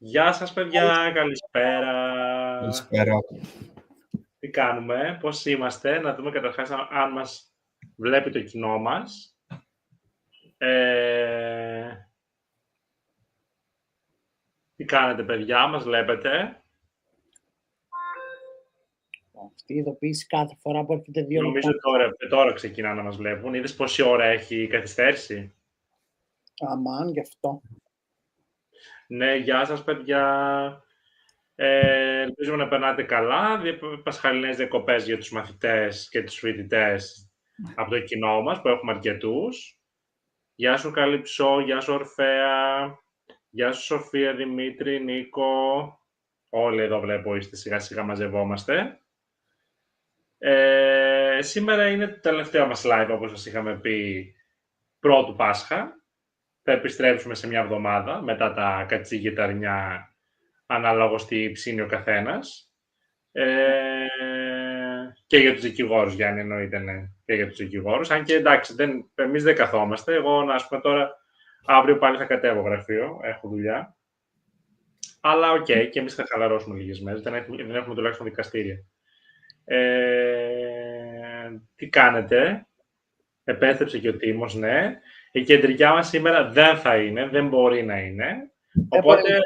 Γεια σας παιδιά, καλησπέρα. Καλησπέρα. Τι κάνουμε, πώς είμαστε, να δούμε καταρχάς αν μας βλέπει το κοινό μας. Τι κάνετε παιδιά, μας βλέπετε? Αυτή η ειδοποίηση κάθε φορά που έρχεται 2 λεπτά. Νομίζω τώρα ξεκινά να μας βλέπουν. Είδες πόση ώρα έχει καθυστέρηση? Αμάν, γι' αυτό. Ναι, γεια σας παιδιά. Ελπίζουμε να περνάτε καλά. Πασχαλινές διακοπές για τους μαθητές και τους φοιτητές από το κοινό μας, που έχουμε αρκετούς. Γεια σου Καλυψό, γεια σου Ορφέα, γεια σου Σοφία, Δημήτρη, Νίκο. Όλοι εδώ βλέπω είστε, σιγά σιγά μαζευόμαστε. Σήμερα είναι το τελευταίο μας live, όπως σας είχαμε πει, πρώτου Πάσχα. Θα επιστρέψουμε σε μια εβδομάδα, μετά τα κατσίγητα αρνιά, ανάλογος τι ψήνει ο καθένας. Και για τους δικηγόρους, Γιάννη, εννοείται, ναι. Και για τους δικηγόρους. Αν και εντάξει, εμείς δεν καθόμαστε. Εγώ, να πούμε τώρα, αύριο πάλι θα κατέβω γραφείο, έχω δουλειά. Αλλά οκ, και εμείς θα χαλαρώσουμε λίγες μέρες. Δεν έχουμε τουλάχιστον δικαστήρια. Τι κάνετε? Επέστρεψε και ο Τίμος, ναι. Η κεντρικιά μας σήμερα δεν θα είναι, δεν μπορεί να είναι. Οπότε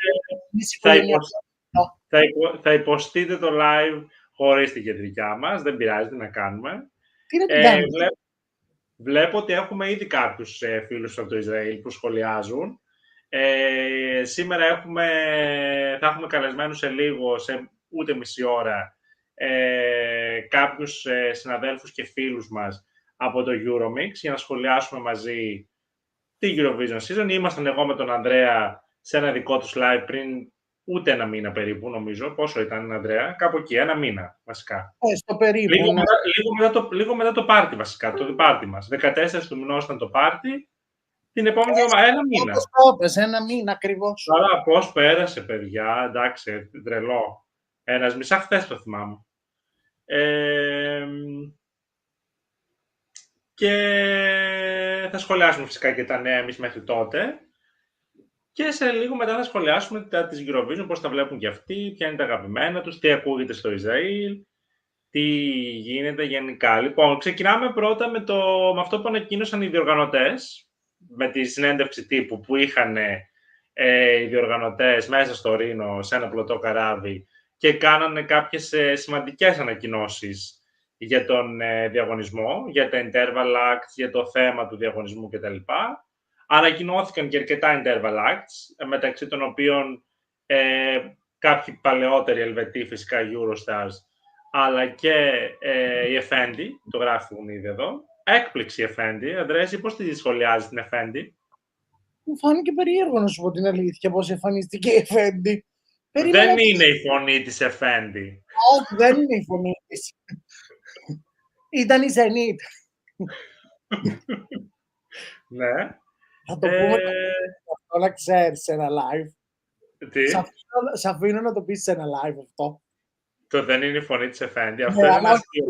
θα υποστείτε το live χωρίς την κεντρικιά μας. Δεν πειράζει, τι να κάνουμε. Βλέπω ότι έχουμε ήδη κάποιους φίλους από το Ισραήλ που σχολιάζουν. Σήμερα θα έχουμε καλεσμένους σε λίγο, σε ούτε μισή ώρα, κάποιους συναδέλφους και φίλους μας από το Euromix για να σχολιάσουμε μαζί τη Eurovision Season. Ήμασταν εγώ με τον Ανδρέα σε ένα δικό τους live πριν ούτε ένα μήνα περίπου, νομίζω. Πόσο ήταν, Ανδρέα? Κάπου εκεί, ένα μήνα, βασικά. Στο περίπου, λίγο μετά το πάρτι, βασικά, το πάρτι μας. 14 του μηνός ήταν το πάρτι. Την επόμενη εβδομάδα, ένα μήνα. Ένα μήνα ακριβώς. Καλά, πώς πέρασε, παιδιά, εντάξει, τρελό. Ένας μισά χθες το θυμάμαι. Και θα σχολιάσουμε φυσικά και τα νέα εμείς μέχρι τότε. Και σε λίγο μετά θα σχολιάσουμε τις Eurovision, πώς τα βλέπουν και αυτοί, ποια είναι τα αγαπημένα τους, τι ακούγεται στο Ισραήλ, τι γίνεται γενικά. Λοιπόν, ξεκινάμε πρώτα με αυτό που ανακοίνωσαν οι διοργανωτές, με τη συνέντευξη τύπου που είχαν οι διοργανωτές μέσα στο Ρήνο, σε ένα πλωτό καράβι, και κάνανε κάποιες σημαντικές ανακοινώσεις για τον διαγωνισμό, για τα interval acts, για το θέμα του διαγωνισμού κτλ. Ανακοινώθηκαν και αρκετά interval acts, μεταξύ των οποίων κάποιοι παλαιότεροι Ελβετοί, φυσικά Eurostars, αλλά και η Effendi, το γράφουν ήδη εδώ. Έκπληξη Effendi. Ανδρέας, πώς τη σχολιάζει την Effendi? Μου φάνηκε περίεργο, να σου πω την αλήθεια, πώς εμφανίστηκε η Effendi. Δεν είναι η φωνή της Effendi. Όχι, δεν είναι η φωνή της. Ήταν η Zenit. Ναι. Θα το πούμε αυτό, να ξέρεις, σε ένα live. Τι? Σ' αφήνω να το πεις σε ένα live αυτό. Το δεν είναι η φωνή της Effendi. Αυτό είναι ένα αστείο.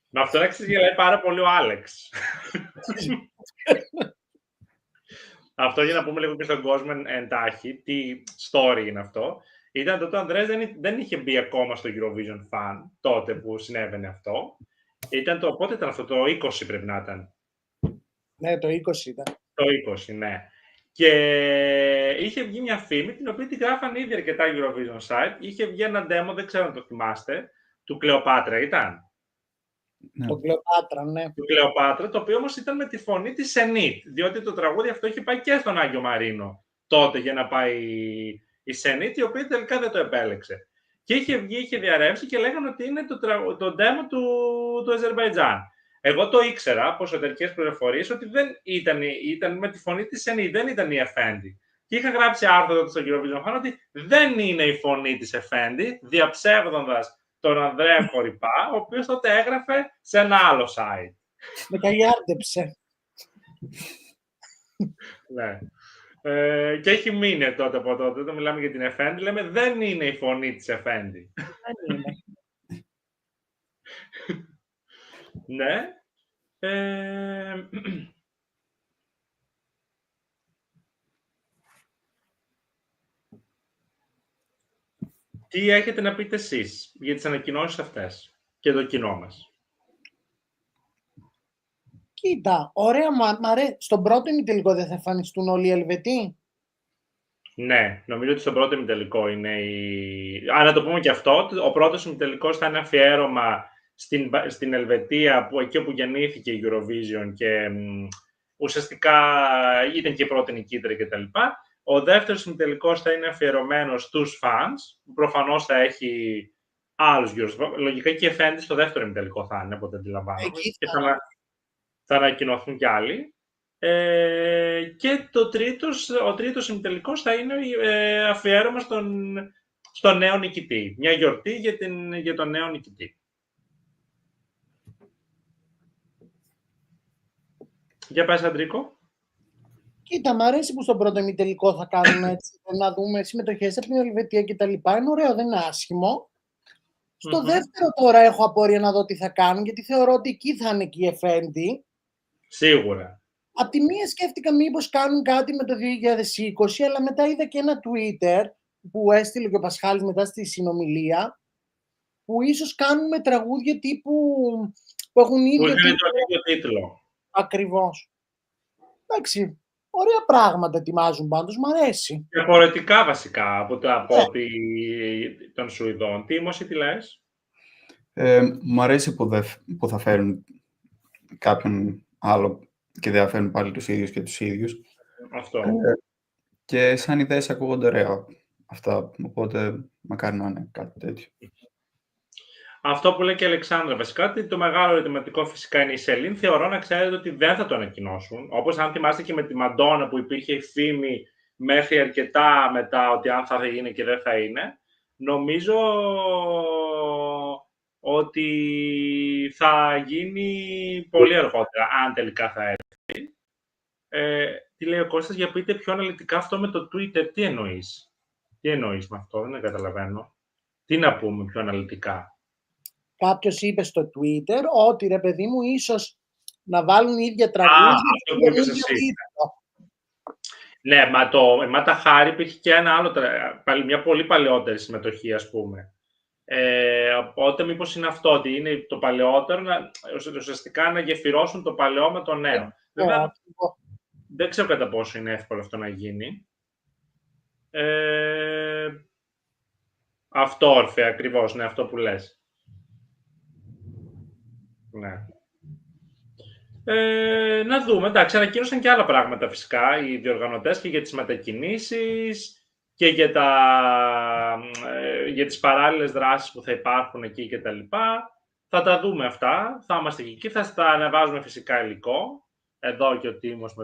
Με αυτό να ξεγελάει πάρα πολύ ο Άλεξ. Αυτό για να πούμε λίγο και στον κόσμο εντάχει, τι story είναι αυτό. Ήταν τότε ο Ανδρέας δεν είχε μπει ακόμα στο EurovisionFun, τότε που συνέβαινε αυτό. Πότε ήταν αυτό, το 20 πρέπει να ήταν. Ναι, το 20 ήταν. Το 20, ναι. Και είχε βγει μια φήμη, την οποία τη γράφαν ήδη αρκετά Eurovision site. Είχε βγει ένα demo, δεν ξέρω αν το θυμάστε, του Κλεοπάτρα ήταν. Ναι. Το Κλεοπάτρα, ναι. Του Κλεοπάτρα, το οποίο όμως ήταν με τη φωνή της Zenit, διότι το τραγούδι αυτό είχε πάει και στον Άγιο Μαρίνο τότε για να πάει η Zenit, η οποία τελικά δεν το επέλεξε. Και είχε βγει, είχε διαρρεύσει και λέγανε ότι είναι το demo του Αζερμπαϊτζάν. Εγώ το ήξερα από εσωτερικές πληροφορίες ότι δεν ήταν με τη φωνή της Zenit, δεν ήταν η Effendi. Και είχα γράψει άρθρο τότε στο EurovisionFun ότι δεν είναι η φωνή της Effendi, διαψεύδοντας τον Ανδρέα Κορυπά, ο οποίος τότε έγραφε σε ένα άλλο site. Με καγιάρτεψε. Ναι. Και έχει μείνει τότε από τότε. Όταν μιλάμε για την Effendi, λέμε δεν είναι η φωνή της Effendi. Δεν είναι. Ναι. Τι έχετε να πείτε εσείς για τις ανακοινώσεις αυτές και το κοινό μας? Κοίτα, ωραία, στον πρώτο ημιτελικό δεν θα εμφανιστούν όλοι οι Ελβετοί. Ναι, νομίζω ότι στον πρώτο ημιτελικό είναι να το πούμε και αυτό, ο πρώτος ημιτελικός θα είναι αφιέρωμα στην Ελβετία, εκεί όπου γεννήθηκε η Eurovision και ουσιαστικά ήταν και η πρώτη νικήτρια κτλ. Ο δεύτερος ημιτελικός θα είναι αφιερωμένος στους fans, που προφανώς θα έχει άλλους Eurovision. Λογικά και οι εφέντες στο δεύτερο ημιτελικό θα είναι, από ό,τι αντιλαμβάνομαι. Και θα ανακοινωθούν κι άλλοι. Και ο τρίτος ημιτελικός θα είναι αφιέρωμα στον νέο νικητή. Μια γιορτή για τον νέο νικητή. Για πες, Αντρίκο. Κοίτα, μ' αρέσει που στον πρώτο ημιτελικό θα κάνουμε έτσι, να δούμε συμμετοχές από την Ελβετία κτλ. Είναι ωραίο, δεν είναι άσχημο. Στο δεύτερο τώρα έχω απορία να δω τι θα κάνουν, γιατί θεωρώ ότι εκεί θα είναι και η εφέντη. Σίγουρα. Απ' τη μία σκέφτηκα μήπως κάνουν κάτι με το 2020, αλλά μετά είδα και ένα Twitter που έστειλε και ο Πασχάλης μετά στη συνομιλία, που ίσως κάνουν με τραγούδια τύπου που έχουν ίδιο τίτλο. Ακριβώς. Εντάξει, ωραία πράγματα ετοιμάζουν πάντως, μ' αρέσει. Διαφορετικά βασικά από των Σουηδών. Τίμω, τι λες? Μ' αρέσει που θα φέρουν κάποιον άλλο και δεν θα φέρουν πάλι τους ίδιους και τους ίδιους. Αυτό. Και σαν ιδέες ακούγονται ωραία αυτά, οπότε μακάρι να είναι κάτι τέτοιο. Αυτό που λέει και η Αλεξάνδρα, βασικά, ότι το μεγάλο ερωτηματικό φυσικά είναι η Σελήν. Θεωρώ να ξέρετε ότι δεν θα το ανακοινώσουν. Όπως αν θυμάστε και με τη Μαντόνα που υπήρχε η φήμη μέχρι αρκετά μετά ότι αν θα είναι και δεν θα είναι. Νομίζω ότι θα γίνει πολύ αργότερα, αν τελικά θα έρθει. Τι λέει ο Κώστας, για πείτε πιο αναλυτικά αυτό με το Twitter. Τι εννοείς? Τι εννοείς με αυτό, δεν καταλαβαίνω. Τι να πούμε πιο αναλυτικά? Κάποιος είπε στο Twitter ότι, ρε παιδί μου, ίσως να βάλουν ίδια τραγούδια. Αυτό που είπες εσύ. Ναι, μα τα χάρη υπήρχε και ένα άλλο, μια πολύ παλαιότερη συμμετοχή, ας πούμε. Οπότε μήπως είναι αυτό, ότι είναι το παλαιότερο, ουσιαστικά να γεφυρώσουν το παλαιό με το νέο. Βέβαια, δεν ξέρω κατά πόσο είναι εύκολο αυτό να γίνει. Αυτό, Ορφέα, ακριβώς, ναι, αυτό που λες. Ναι. Να δούμε, εντάξει, ανακοίνωσαν και άλλα πράγματα φυσικά οι διοργανωτές και για τις μετακινήσεις και για τις παράλληλες δράσεις που θα υπάρχουν εκεί και τα λοιπά. Θα τα δούμε αυτά, θα είμαστε εκεί, θα τα ανεβάζουμε φυσικά υλικό. Εδώ και ο Τίμος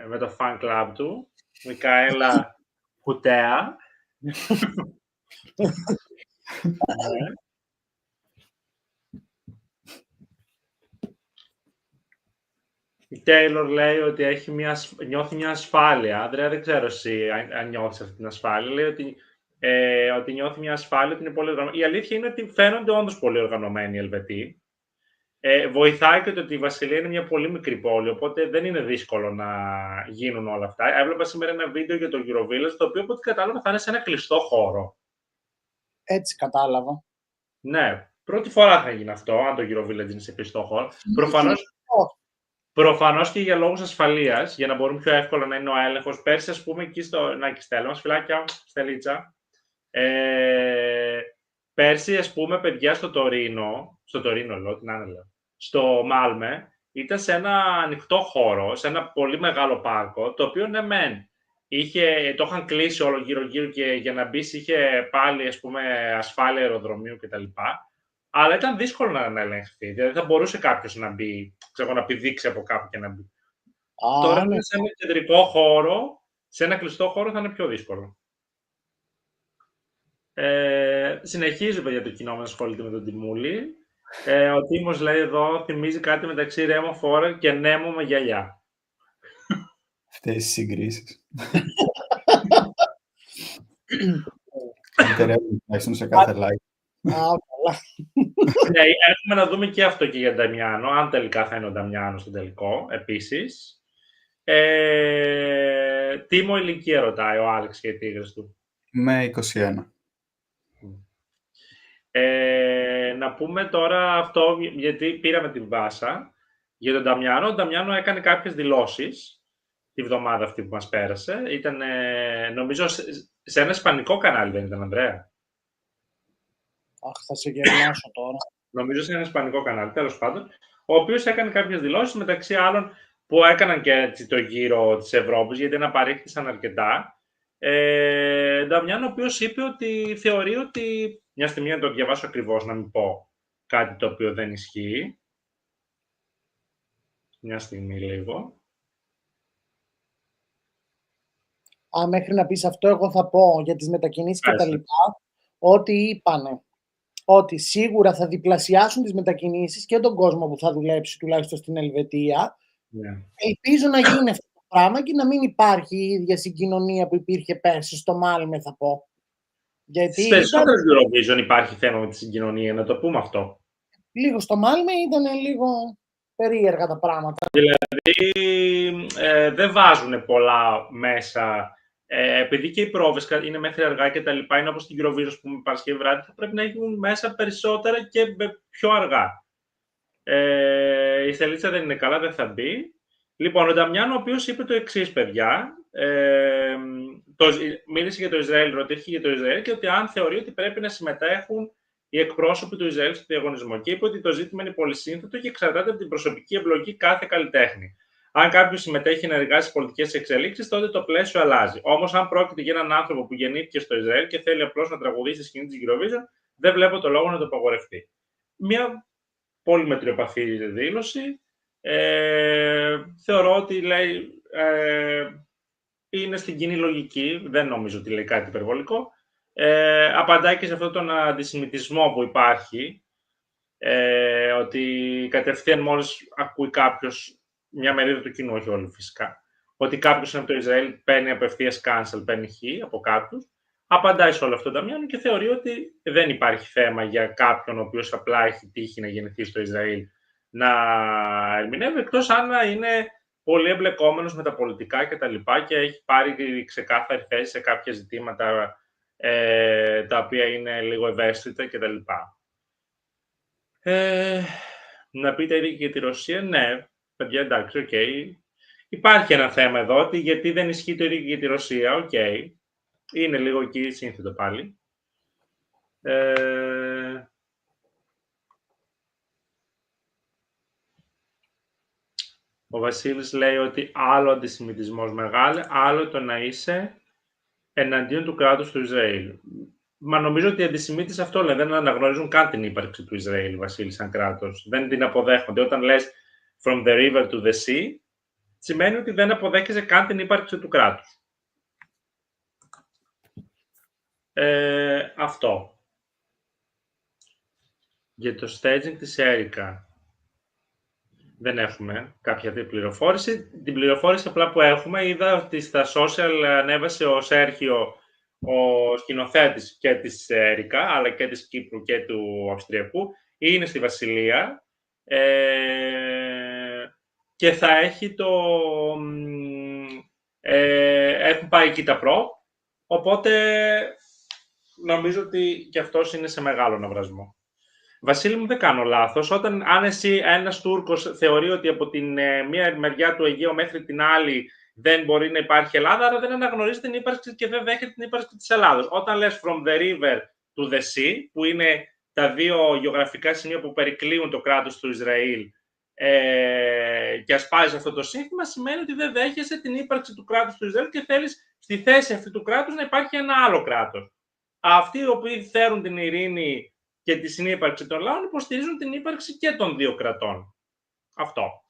με το fan club του, Μικαέλα Κουτέα. Η Τέιλορ λέει ότι νιώθει μια ασφάλεια. Ανδρέα, δεν ξέρω εσύ αν νιώθεις αυτή την ασφάλεια. Λέει ότι νιώθει μια ασφάλεια, ότι είναι πολύ οργανωμένη. Η αλήθεια είναι ότι φαίνονται όντως πολύ οργανωμένοι οι Ελβετοί. Βοηθάει και το ότι η Βασιλεία είναι μια πολύ μικρή πόλη, οπότε δεν είναι δύσκολο να γίνουν όλα αυτά. Έβλεπα σήμερα ένα βίντεο για το Eurovision, το οποίο από ό,τι κατάλαβα θα είναι σε ένα κλειστό χώρο. Έτσι κατάλαβα. Ναι, πρώτη φορά θα γίνει αυτό, αν το Eurovillage είναι σε κλειστό χώρο. Προφανώς και για λόγους ασφαλείας, για να μπορούμε πιο εύκολα να είναι ο έλεγχος. Πέρσι, ας πούμε, εκεί εκεί στέλνω μας, φυλάκια, Στελίτσα. Πέρσι, ας πούμε, παιδιά στο Τωρίνο, λέω, στο Μάλμε, ήταν σε ένα ανοιχτό χώρο, σε ένα πολύ μεγάλο πάρκο, το οποίο ναι μεν, το είχαν κλείσει όλο γύρω-γύρω και για να μπεις είχε πάλι, ας πούμε, ασφάλεια αεροδρομίου κτλ. Αλλά ήταν δύσκολο να ελεγχθεί. Δηλαδή θα μπορούσε κάποιος να μπει, να πηδήξει από κάπου και να μπει. Τώρα είναι σε ένα κεντρικό χώρο, σε ένα κλειστό χώρο θα είναι πιο δύσκολο. Συνεχίζει, παιδιά, το κοινό μας ασχολείται με τον Τιμούλη. Ο Τίμος λέει εδώ, θυμίζει κάτι μεταξύ Ρέμο Φόρα και Νέμο με γυαλιά. Αυτές οι συγκρίσεις. Τουλάχιστον σε κάθε like. Ναι, έχουμε να δούμε και αυτό και για Νταμιάνο, αν τελικά θα είναι ο Νταμιάνο στο τελικό, επίσης. Τίμο ηλικία ρωτάει ο Άλεξ και οι τίγρες του. Με 21. Να πούμε τώρα αυτό, γιατί πήραμε την Βάσα, για τον Νταμιάνο. Ο Νταμιάνο έκανε κάποιες δηλώσεις τη βδομάδα αυτή που μας πέρασε. Ήταν, νομίζω, σε ένα ισπανικό κανάλι, δεν ήταν, Ανδρέα? Αχ, θα σε γερνάσω τώρα. Νομίζω σε ένα ισπανικό κανάλι, τέλος πάντων, ο οποίος έκανε κάποιες δηλώσεις, μεταξύ άλλων που έκαναν και έτσι το γύρο της Ευρώπης, γιατί να παρήχθησαν αρκετά. Νταμιάνο, ο οποίος είπε ότι θεωρεί ότι, μια στιγμή να το διαβάσω ακριβώς, να μην πω κάτι το οποίο δεν ισχύει. Μια στιγμή λίγο. Μέχρι να πεις αυτό, εγώ θα πω για τις μετακινήσεις και τα λοιπά, ότι είπανε ότι σίγουρα θα διπλασιάσουν τις μετακινήσεις και τον κόσμο που θα δουλέψει, τουλάχιστον στην Ελβετία. Yeah. Ελπίζω να γίνει αυτό το πράγμα και να μην υπάρχει η ίδια συγκοινωνία που υπήρχε πέρσι στο Μάλμε, θα πω. Στις περισσότερες Eurovision υπάρχει θέμα με τη συγκοινωνία, να το πούμε αυτό. Λίγο στο Μάλμε ήταν λίγο περίεργα τα πράγματα. Δηλαδή, δεν βάζουν πολλά μέσα. Επειδή και οι πρόβες είναι μέχρι αργά και τα λοιπά, είναι όπως την Eurovision, που πούμε, Παρασκευή βράδυ, θα πρέπει να έχουν μέσα περισσότερα και πιο αργά. Η Στελίτσα δεν είναι καλά, δεν θα μπει. Λοιπόν, ο Νταμιάνο, ο οποίος είπε το εξής, παιδιά, μίλησε για το Ισραήλ, ρωτήθηκε για το Ισραήλ και ότι αν θεωρεί ότι πρέπει να συμμετέχουν οι εκπρόσωποι του Ισραήλ στο διαγωνισμό. Και είπε ότι το ζήτημα είναι πολύ σύνθετο και εξαρτάται από την προσωπική εμπλοκή κάθε καλλιτέχνη. Αν κάποιο συμμετέχει ενεργά στι πολιτικές εξελίξεις, τότε το πλαίσιο αλλάζει. Όμως, αν πρόκειται για έναν άνθρωπο που γεννήθηκε στο Ισραήλ και θέλει απλώς να τραγουδήσει στη σκηνή της Eurovision, δεν βλέπω το λόγο να το απαγορευτεί. Μια πολύ μετριοπαθή δήλωση. Θεωρώ ότι λέει, είναι στην κοινή λογική, δεν νομίζω ότι λέει κάτι υπερβολικό. Απαντάει και σε αυτόν τον αντισημιτισμό που υπάρχει, ότι κατευθείαν μόλις ακούει κάποιος, μια μερίδα του κοινού, όχι όλοι φυσικά, ότι κάποιος είναι από το Ισραήλ, παίρνει απευθείας cancel, παίρνει χ από κάποιους. Απαντάει σε όλο αυτό το Νταμιάνο και θεωρεί ότι δεν υπάρχει θέμα για κάποιον ο οποίος απλά έχει τύχει να γεννηθεί στο Ισραήλ να ερμηνεύει, εκτός αν είναι πολύ εμπλεκόμενος με τα πολιτικά και τα λοιπά και έχει πάρει ξεκάθαρη θέση σε κάποια ζητήματα τα οποία είναι λίγο ευαίσθητα και τα λοιπά. Να πείτε ήδη και για τη Ρωσία, ναι, παιδιά, εντάξει, οκ. Υπάρχει ένα θέμα εδώ, γιατί δεν ισχύει το ίδιο και για τη Ρωσία, οκ. Είναι λίγο εκεί σύνθετο πάλι. Ο Βασίλης λέει ότι άλλο αντισημιτισμός μεγάλε, άλλο το να είσαι εναντίον του κράτους του Ισραήλ. Μα νομίζω ότι οι αντισημίτες αυτό λένε, δεν αναγνωρίζουν καν την ύπαρξη του Ισραήλ, Βασίλη, σαν κράτος. Δεν την αποδέχονται. Όταν λες from the river to the sea, σημαίνει ότι δεν αποδέχεσαι καν την ύπαρξη του κράτους. Αυτό. Για το staging της Έρικα δεν έχουμε κάποια πληροφόρηση. Την πληροφόρηση απλά που έχουμε, είδα ότι στα social ανέβασε ο Σέρχιο, ο σκηνοθέτης και της Έρικα, αλλά και της Κύπρου και του Αυστριακού, είναι στη Βασιλεία και θα έχει έχουν πάει εκεί τα προ, οπότε νομίζω ότι και αυτός είναι σε μεγάλο ναυρασμό. Βασίλη μου, δεν κάνω λάθος. Αν εσύ, ένας Τούρκος, θεωρεί ότι από την μία μεριά του Αιγαίου μέχρι την άλλη δεν μπορεί να υπάρχει Ελλάδα, άρα δεν αναγνωρίζει την ύπαρξη και δεν δέχεται την ύπαρξη της Ελλάδος. Όταν λες from the river to the sea, που είναι τα δύο γεωγραφικά σημεία που περικλείουν το κράτος του Ισραήλ και ασπάζεις αυτό το σύνθημα, σημαίνει ότι δεν δέχεσαι την ύπαρξη του κράτους του Ισραήλ και θέλεις στη θέση αυτού του κράτους να υπάρχει ένα άλλο κράτος. Αυτοί οι οποίοι θέλουν την ειρήνη και τη συνύπαρξη των λαών υποστηρίζουν την ύπαρξη και των δύο κρατών. Αυτό.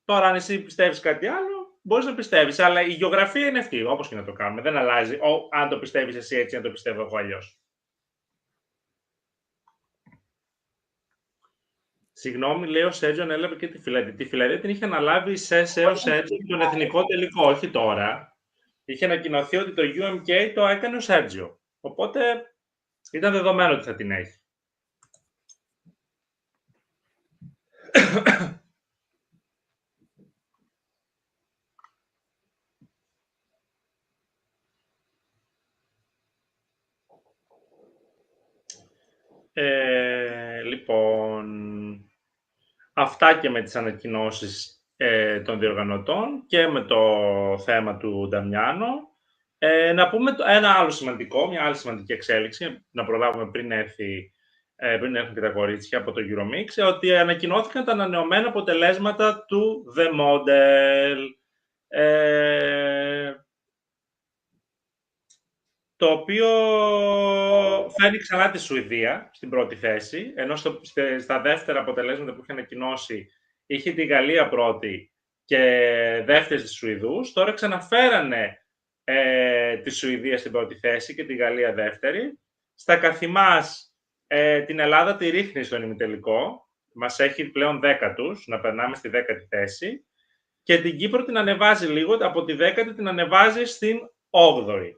Τώρα, αν εσύ πιστεύεις κάτι άλλο, μπορείς να πιστεύεις, αλλά η γεωγραφία είναι αυτή, όπως και να το κάνουμε. Δεν αλλάζει αν το πιστεύεις εσύ έτσι, αν το πιστεύω εγώ αλλιώς. Συγγνώμη, λέει ο Σέρτζιο ανέλαβε και τη Φιλανδία. Τη Φιλανδία την είχε αναλάβει ο Σέρτζιο τον εθνικό τελικό, όχι τώρα. Είχε ανακοινωθεί ότι το UMK το έκανε ο Σέρτζιο. Οπότε ήταν δεδομένο ότι θα την έχει. Λοιπόν, αυτά και με τις ανακοινώσεις των διοργανωτών και με το θέμα του Νταμιάνο. Να πούμε ένα άλλο σημαντικό, μια άλλη σημαντική εξέλιξη, να προλάβουμε πριν έρθουν και τα κορίτσια από το Euromix, ότι ανακοινώθηκαν τα ανανεωμένα αποτελέσματα του The Model. Το οποίο φέρνει ξανά τη Σουηδία στην πρώτη θέση, ενώ στα δεύτερα αποτελέσματα που είχε ανακοινώσει είχε τη Γαλλία πρώτη και δεύτερη στις Σουηδούς. Τώρα ξαναφέρανε τη Σουηδία στην πρώτη θέση και τη Γαλλία δεύτερη. Στα καθημάς την Ελλάδα τη ρίχνει στον ημιτελικό. Μας έχει πλέον 10ους, να περνάμε στη 10η θέση. Και την Κύπρο την ανεβάζει λίγο, από τη 10η την ανεβάζει στην 8η.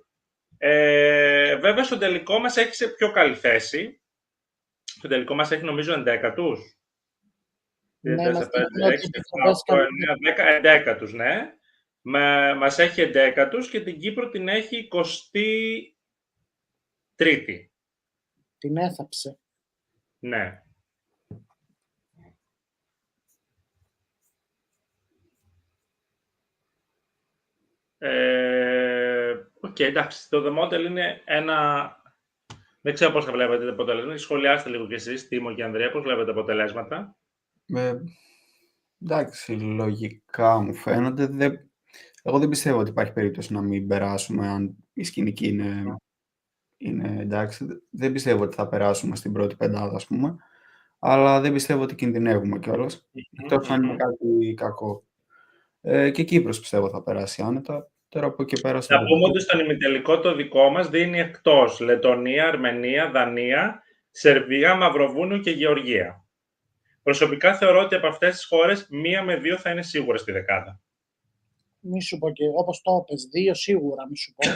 Βέβαια, στο τελικό μας έχει σε πιο καλή θέση. Στο τελικό μας έχει, νομίζω, 11ους. Ναι, 4, 5, 6, 7, 8, 9, 10, 11ους, ναι. Μας έχει 11ους και την Κύπρο την έχει 23η. Την έθαψε. Ναι. Οκ, εντάξει, το The Model είναι ένα... Δεν ξέρω πώς θα βλέπετε τα αποτελέσματα. Σχολιάστε λίγο κι εσείς, Τίμο και Ανδρέα, πώς βλέπετε τα αποτελέσματα. Εντάξει, λογικά μου φαίνονται. Εγώ δεν πιστεύω ότι υπάρχει περίπτωση να μην περάσουμε αν η σκηνική είναι εντάξει. Δεν πιστεύω ότι θα περάσουμε στην πρώτη πεντάδα, ας πούμε. Αλλά δεν πιστεύω ότι κινδυνεύουμε κιόλας. Εκτός αν είναι κάτι κακό. Και Κύπρος πιστεύω θα περάσει άνετα. Τώρα από εκεί πέρα Να πούμε ότι στον ημιτελικό το δικό μας δίνει εκτός Λετωνία, Αρμενία, Δανία, Σερβία, Μαυροβούνιο και Γεωργία. Προσωπικά θεωρώ ότι από αυτές τις χώρες 1 με 2 θα είναι σίγουρα στη δεκάδα. Μη σου πω και όπως το είπες, 2 σίγουρα, μη σου πω.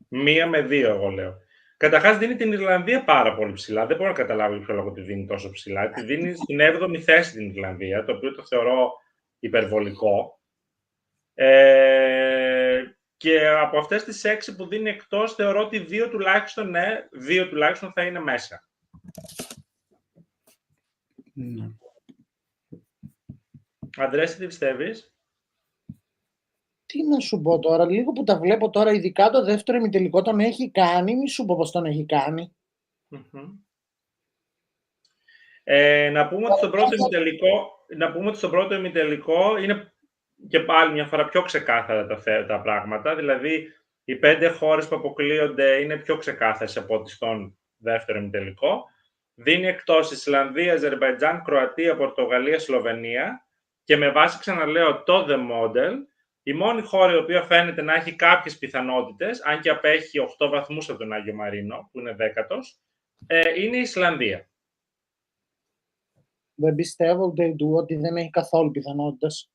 1 με 2 εγώ λέω. Καταρχάς δίνει την Ιρλανδία πάρα πολύ ψηλά. Δεν μπορώ να καταλάβω ποιο λόγο τη δίνει τόσο ψηλά. Τη δίνει στην 7η θέση την Ιρλανδία, το οποίο το θεωρώ υπερβολικό. Και από αυτές τις 6 που δίνει εκτός, θεωρώ ότι 2 τουλάχιστον θα είναι μέσα. Ναι. Ανδρέας, τι πιστεύεις? Τι να σου πω τώρα, λίγο που τα βλέπω τώρα, ειδικά το δεύτερο ημιτελικό τον έχει κάνει, μη σου πω πώς τον έχει κάνει. Να πούμε ότι στον πρώτο ημιτελικό είναι και πάλι μια φορά πιο ξεκάθαρα τα πράγματα. Δηλαδή, οι 5 χώρες που αποκλείονται είναι πιο ξεκάθαρες από ό,τι στον δεύτερο ημιτελικό. Δίνει εκτός Ισλανδία, Αζερμπαϊτζάν, Κροατία, Πορτογαλία, Σλοβενία. Και με βάση, ξαναλέω, το The Model, η μόνη χώρα η οποία φαίνεται να έχει κάποιες πιθανότητες, αν και απέχει 8 βαθμούς από τον Άγιο Μαρίνο, που είναι 10ος, είναι η Ισλανδία. Δεν πιστεύω ότι δεν έχει καθόλου πιθανότητες.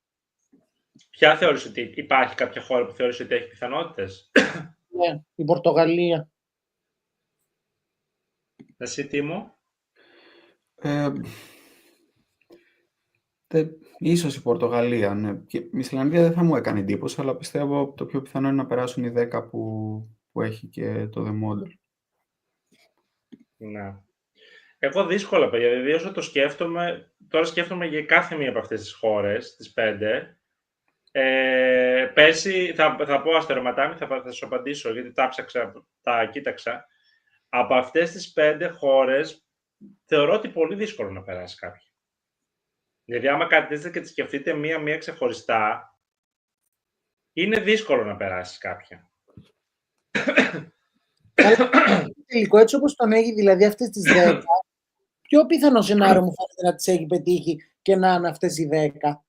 Ποια θεωρείς ότι υπάρχει κάποια χώρα που θεωρείς ότι έχει πιθανότητες? Ναι, η Πορτογαλία. Εσύ, Τίμο? Ίσως η Πορτογαλία, ναι. Και η Ισλανδία δεν θα μου έκανε εντύπωση, αλλά πιστεύω το πιο πιθανό είναι να περάσουν οι 10 που έχει και το The Model. Ναι. Εγώ δύσκολα, παιδιά, δηλαδή όσο το σκέφτομαι, τώρα σκέφτομαι για κάθε μία από αυτές τις χώρες, τις 5. Πέρσι, θα πω αστεροματάμι, θα σου απαντήσω, γιατί τα κοίταξα. Από αυτές τις 5 χώρες, θεωρώ ότι πολύ δύσκολο να περάσει κάποια. Δηλαδή, άμα καθίσετε και τη σκεφτείτε μία-μία ξεχωριστά, είναι δύσκολο να περάσει κάποια. Τελικό, έτσι όπως τον έχει, δηλαδή αυτές τις 10, πιο πιθανό σενάριο μου φαίνεται να τις έχει πετύχει και να είναι αυτές οι 10.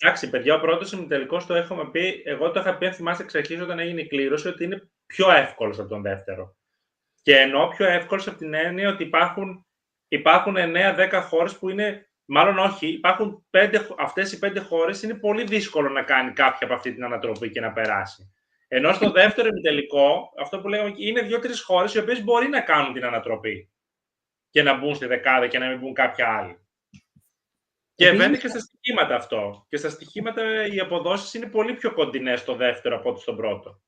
Εντάξει, παιδιά, ο πρώτος ημιτελικός το έχουμε πει, εγώ το είχα πει, αν θυμάστε εξ αρχής όταν έγινε η κλήρωση, ότι είναι πιο εύκολος από τον δεύτερο. Και εννοώ πιο εύκολος από την έννοια ότι υπάρχουν 9-10 χώρες που είναι, μάλλον όχι, υπάρχουν αυτές οι 5 χώρες, είναι πολύ δύσκολο να κάνει κάποια από αυτή την ανατροπή και να περάσει. Ενώ στο δεύτερο ημιτελικό, αυτό που λέγαμε, είναι 2-3 χώρες οι οποίες μπορεί να κάνουν την ανατροπή και να μπουν στη δεκάδα και να μην μπουν κάποια άλλη. Και βαίνει και στα στοιχήματα αυτό. Και στα στοιχήματα οι αποδόσεις είναι πολύ πιο κοντινές στο δεύτερο από ό,τι στον πρώτο.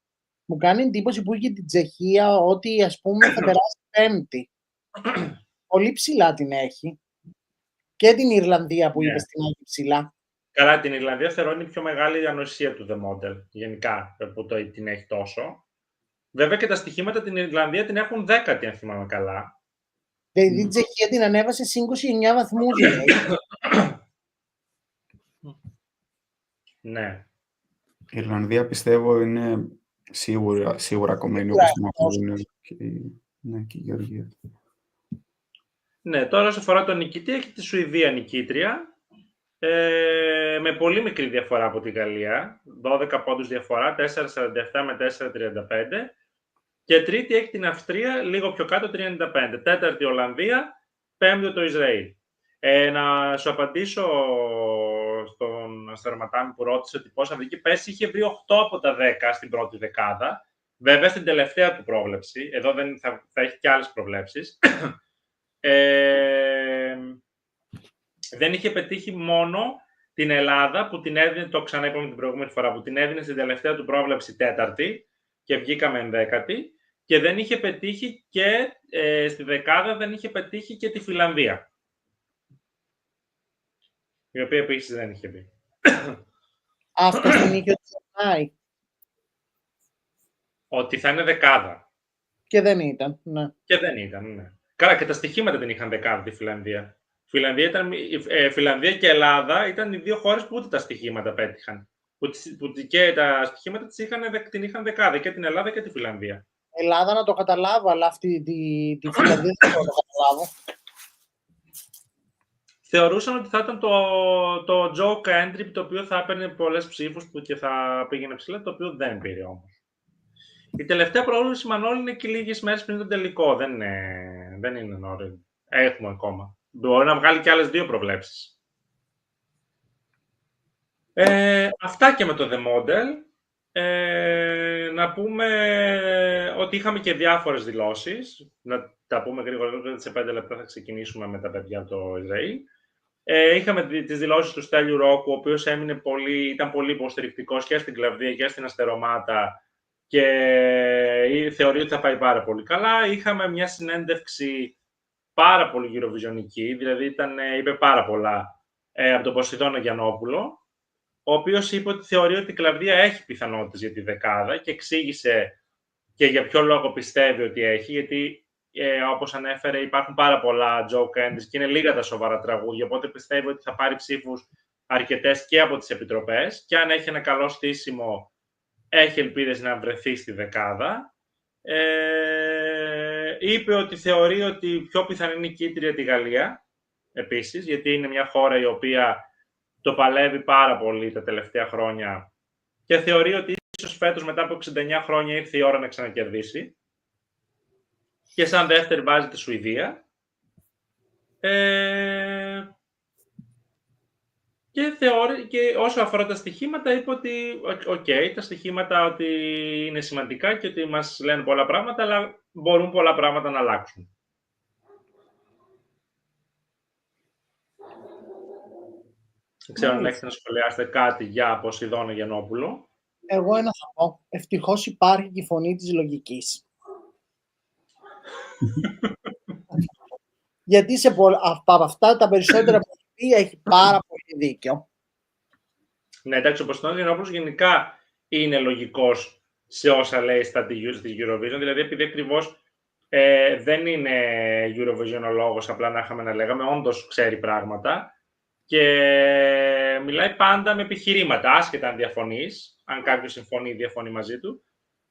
Μου κάνει εντύπωση που είχε την Τσεχία ότι, ας πούμε, θα περάσει 5η. Πολύ ψηλά την έχει. Και την Ιρλανδία που είπες την έχει ψηλά. Καλά, την Ιρλανδία θεωρώ είναι η πιο μεγάλη ανοησία του The Model, γενικά, που την έχει τόσο. Βέβαια και τα στοιχήματα την Ιρλανδία την έχουν 10η, αν θυμάμαι καλά. Δηλαδή η Τσεχία την ανέβασε σε 29 βαθμούς, λέει. Ναι. Η Ιρλανδία πιστεύω είναι σίγουρα κομμένη, όπως την ακούγουν και η Γεωργία. Ναι, τώρα όσο αφορά τον νικητή, έχει τη Σουηδία νικήτρια, με πολύ μικρή διαφορά από τη Γαλλία, 12 πόντους διαφορά, 4,47 με 4,35. Και τρίτη έχει την Αυστρία, λίγο πιο κάτω, 35. Τέταρτη Ολλανδία, πέμπτο το Ισραήλ. Να σου απαντήσω στον Στερματάμι που ρώτησε ότι πόσα βρήκε. Πέρσι είχε βρει 8 από τα 10 στην πρώτη δεκάδα. Βέβαια στην τελευταία του πρόβλεψη, εδώ θα έχει και άλλες προβλέψεις. Δεν είχε πετύχει μόνο την Ελλάδα που την έδινε, το ξανά είπαμε την προηγούμενη φορά, που την έδινε στην τελευταία του πρόβλεψη τέταρτη και βγήκαμε ενδέκατη. Και δεν είχε πετύχει και στη δεκάδα δεν είχε πετύχει και τη Φιλανδία. Η οποία επίσης δεν είχε μπει. Αυτό την είχε ότι ότι θα είναι δεκάδα. Και δεν ήταν, ναι. Και δεν ήταν, ναι. Καλά, και τα στοιχήματα δεν είχαν δεκάδα τη Φιλανδία. Φιλανδία και Ελλάδα ήταν οι δύο χώρες που ούτε τα στοιχήματα πέτυχαν. Που και τα στοιχήματα την είχαν δεκάδα, και την Ελλάδα και τη Φιλανδία. Ελλάδα να το καταλάβω, αλλά αυτή τη Φιλανδία δεν το καταλάβω. Θεωρούσαν ότι θα ήταν το joke entry, το οποίο θα έπαιρνε πολλές ψήφους και θα πήγαινε ψηλά, το οποίο δεν πήρε όμως. Η τελευταία πρόβλεψη, Μανώλη, είναι και λίγες μέρες πριν τον τελικό. Δεν είναι νωρίς. Έχουμε ακόμα. Μπορεί να βγάλει και άλλες δύο προβλέψεις. Αυτά και με το The Model. Να πούμε ότι είχαμε και διάφορες δηλώσεις. Να τα πούμε γρήγορα, σε 5 λεπτά θα ξεκινήσουμε με τα παιδιά από το Ισραήλ. Είχαμε τις δηλώσεις του Στέλιου Ρόκου, ο οποίος ήταν πολύ υποστηρικτικός και στην Κλαβδία και στην Αστερομάτα και θεωρεί ότι θα πάει πάρα πολύ καλά. Είχαμε μια συνέντευξη πάρα πολύ Eurovisiονική, δηλαδή είπε πάρα πολλά από τον Ποσειδώνα Γιαννόπουλο, ο οποίος είπε ότι θεωρεί ότι η Κλαβδία έχει πιθανότητες για τη δεκάδα και εξήγησε και για ποιο λόγο πιστεύει ότι έχει, γιατί όπως ανέφερε υπάρχουν πάρα πολλά joke endings και είναι λίγα τα σοβαρά τραγούδια, οπότε πιστεύει ότι θα πάρει ψήφους αρκετές και από τις επιτροπές και αν έχει ένα καλό στήσιμο έχει ελπίδες να βρεθεί στη δεκάδα. Είπε ότι θεωρεί ότι η πιο πιθανή νικήτρια τη Γαλλία, επίσης, γιατί είναι μια χώρα η οποία το παλεύει πάρα πολύ τα τελευταία χρόνια και θεωρεί ότι ίσως φέτος μετά από 69 χρόνια ήρθε η ώρα να ξανακερδίσει. Και σαν δεύτερη βάζει τη Σουηδία. Και όσο αφορά τα στοιχήματα, είπε ότι τα στοιχήματα ότι είναι σημαντικά και ότι μας λένε πολλά πράγματα, αλλά μπορούν πολλά πράγματα να αλλάξουν. Δεν ξέρω αν έχετε να σχολιάσετε κάτι για Ποσειδώνα Γιαννόπουλο. Εγώ ένα θα πω. Ευτυχώς υπάρχει και η φωνή της λογικής. Γιατί από αυτά τα περισσότερα που έχει πάρα πολύ δίκιο. Ναι, εντάξει, ο Ποσειδώνας Γιαννόπουλος γενικά είναι λογικός σε όσα λέει στη Eurovision, δηλαδή επειδή ακριβώς δεν είναι Eurovisionologos, απλά να είχαμε να λέγαμε, όντως ξέρει πράγματα και μιλάει πάντα με επιχειρήματα, άσχετα αν διαφωνείς, αν κάποιος συμφωνεί ή διαφωνεί μαζί του,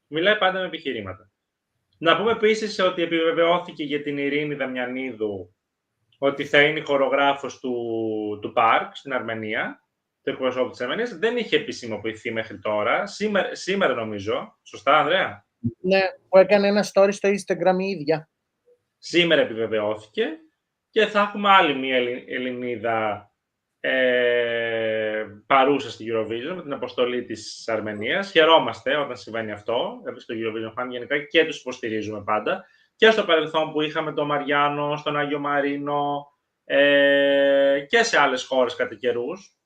μιλάει πάντα με επιχειρήματα. Να πούμε επίσης ότι επιβεβαιώθηκε για την Ειρήνη Δαμιανίδου ότι θα είναι η χορογράφος του ΠΑΡΚ στην Αρμενία, του εκπροσώπου της Αρμενίας. Δεν είχε επισημοποιηθεί μέχρι τώρα. Σήμερα νομίζω. Σωστά, Ανδρέα? Ναι, που έκανε ένα story στο Instagram η ίδια. Σήμερα επιβεβαιώθηκε και θα έχουμε άλλη μια Ελληνίδα παρούσα στη Eurovision με την αποστολή της Αρμενίας. Χαιρόμαστε όταν συμβαίνει αυτό, στο EurovisionFun γενικά και τους υποστηρίζουμε πάντα. Και στο παρελθόν που είχαμε τον Μαριάνο, στον Άγιο Μαρίνο και σε άλλες χώρες κατά καιρούς,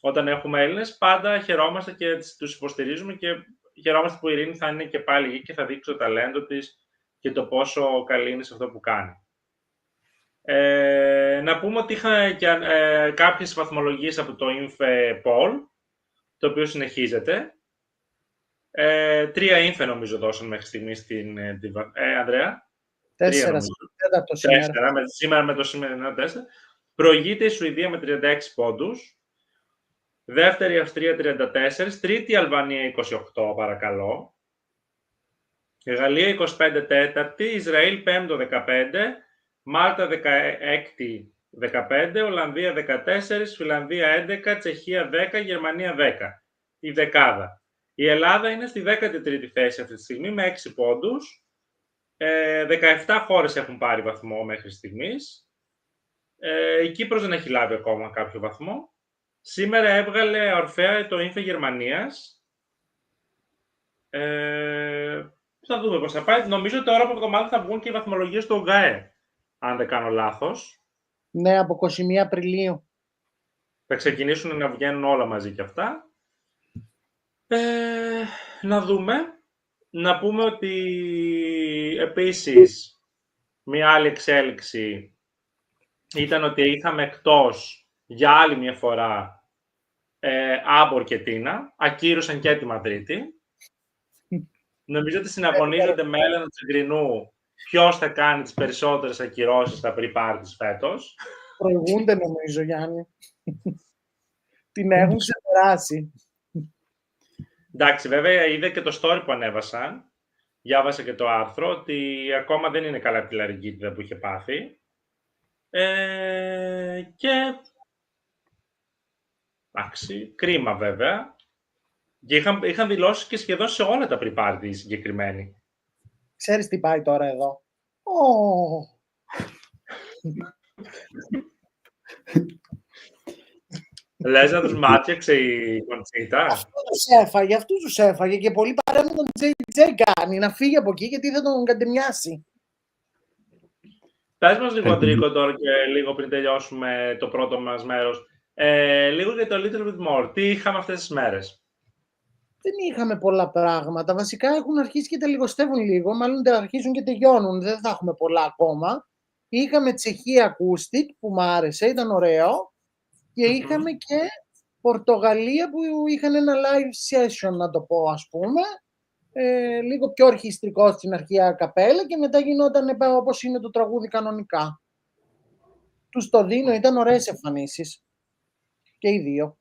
όταν έχουμε Έλληνες, πάντα χαιρόμαστε και τους υποστηρίζουμε και χαιρόμαστε που η Ειρήνη θα είναι και πάλι εκεί και θα δείξει το ταλέντο της και το πόσο καλή είναι σε αυτό που κάνει. Να πούμε ότι είχα και κάποιες βαθμολογίες από το InfoPoll, το οποίο συνεχίζεται. 3 ίνφε νομίζω δώσαν μέχρι στιγμή στην Ανδρέα. 4 σήμερα με το σημερινό 4. Προηγείται η Σουηδία με 36 πόντους. Δεύτερη η Αυστρία 34. Τρίτη η Αλβανία 28, παρακαλώ. Η Γαλλία 25 τέταρτη. Ισραήλ 5ο 15. Μάλτα 16η 15. Ολλανδία 14. Φιλανδία 11. Τσεχία 10. Γερμανία 10. Η δεκάδα. Η Ελλάδα είναι στη 13η θέση αυτή τη στιγμή με 6 πόντους. 17 χώρες έχουν πάρει βαθμό μέχρι στιγμής. Η Κύπρος δεν έχει λάβει ακόμα κάποιο βαθμό. Σήμερα έβγαλε ορφέα το ίνφε Γερμανίας. Θα δούμε πώς θα πάει. Νομίζω ότι τώρα από εβδομάδα θα βγουν και οι βαθμολογίες του ΟΓΑΕ, αν δεν κάνω λάθος. Ναι, από 21 Απριλίου. Θα ξεκινήσουν να βγαίνουν όλα μαζί και αυτά. Να δούμε. Να πούμε ότι επίσης μια άλλη εξέλιξη ήταν ότι είχαμε εκτός για άλλη μια φορά Άμπορ και Τίνα. Ακύρωσαν και τη Μαδρίτη. Νομίζω ότι συναγωνίζονται με Έλενα Τσιγκρινού ποιος θα κάνει τις περισσότερες ακυρώσεις στα pre-parties φέτος. Προηγούνται νομίζω, Γιάννη. Την έχουν ξεπεράσει. Εντάξει, βέβαια είδε και το story που ανέβασαν. Διάβασα και το άρθρο ότι ακόμα δεν είναι καλά τη λαριγκίτιδα που είχε πάθει. Και εντάξει, κρίμα βέβαια. Και είχαν δηλώσει και σχεδόν σε όλα τα pre-party συγκεκριμένοι. Ξέρεις τι πάει τώρα εδώ. Λες να τους μάτιαξε η Κοντσίτα. Αυτού τους έφαγε και πολύ παρέα με τον JJ κάνει να φύγει από εκεί γιατί θα τον κατεμιάσει. Πες μας λίγο, Αντρίκο, τώρα και λίγο πριν τελειώσουμε το πρώτο μας μέρος. Λίγο για το Little Bit More. Τι είχαμε αυτές τις μέρες? Δεν είχαμε πολλά πράγματα. Βασικά έχουν αρχίσει και τελειοστεύουν λίγο. Μάλλον αρχίζουν και τελειώνουν. Δεν θα έχουμε πολλά ακόμα. Είχαμε Τσεχία Acoustic που μου άρεσε, ήταν ωραίο. Και είχαμε και Πορτογαλία που είχαν ένα live session, να το πω ας πούμε. Λίγο πιο ορχιστρικό στην αρχή καπέλα και μετά γινόταν όπως είναι το τραγούδι κανονικά. Τους το δίνω, ήταν ωραίες εμφανίσεις. Και οι δύο.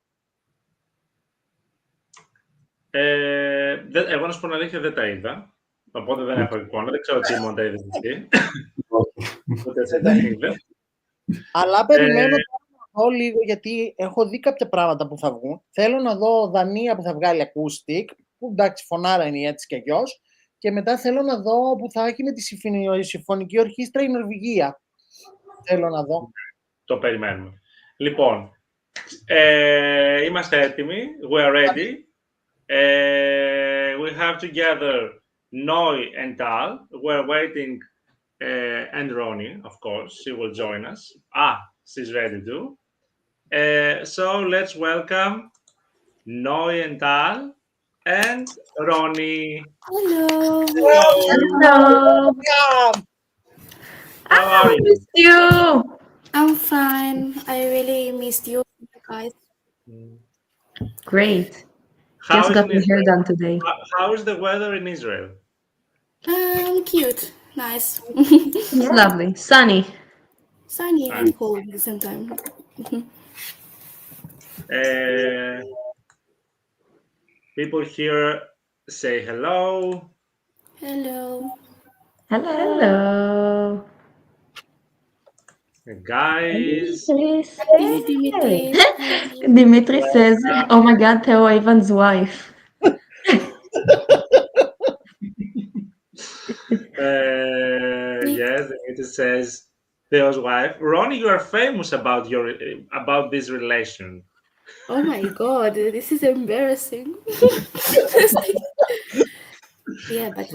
Εγώ να σου πω την αλήθεια δεν τα είδα. Οπότε δεν έχω εικόνα. Δεν ξέρω τι μόνο τα είδες εσύ. Ούτε τα είδες. Αλλά περιμένω να δω λίγο γιατί έχω δει κάποια πράγματα που θα βγουν. Θέλω να δω Δανία που θα βγάλει acoustic, που εντάξει φωνάρα είναι έτσι κι αλλιώς. Και μετά θέλω να δω που θα έχει με τη συμφωνική ορχήστρα η Νορβηγία. Θέλω να δω. Το περιμένουμε. Λοιπόν, είμαστε έτοιμοι. We are ready. We have together Noi and Tal. We're waiting, and Ronnie, of course, she will join us. She's ready too. So let's welcome Noi and Tal and Ronnie. Hello. Hello. How are you? Missed you. I'm fine. I really missed you guys. Great. How Just is got in my hair Israel? done today. How is the weather in Israel? Cute. Nice. It's lovely. Sunny. Sunny and cold at the same time. People here say hello. Hello. Hello. Guys. Hey, Dimitri. Dimitri says, "Oh my God, Theo Ivan's wife." Yes, it says Theo's wife. Ronnie, you are famous about this relation. Oh my God, this is embarrassing. Yeah, but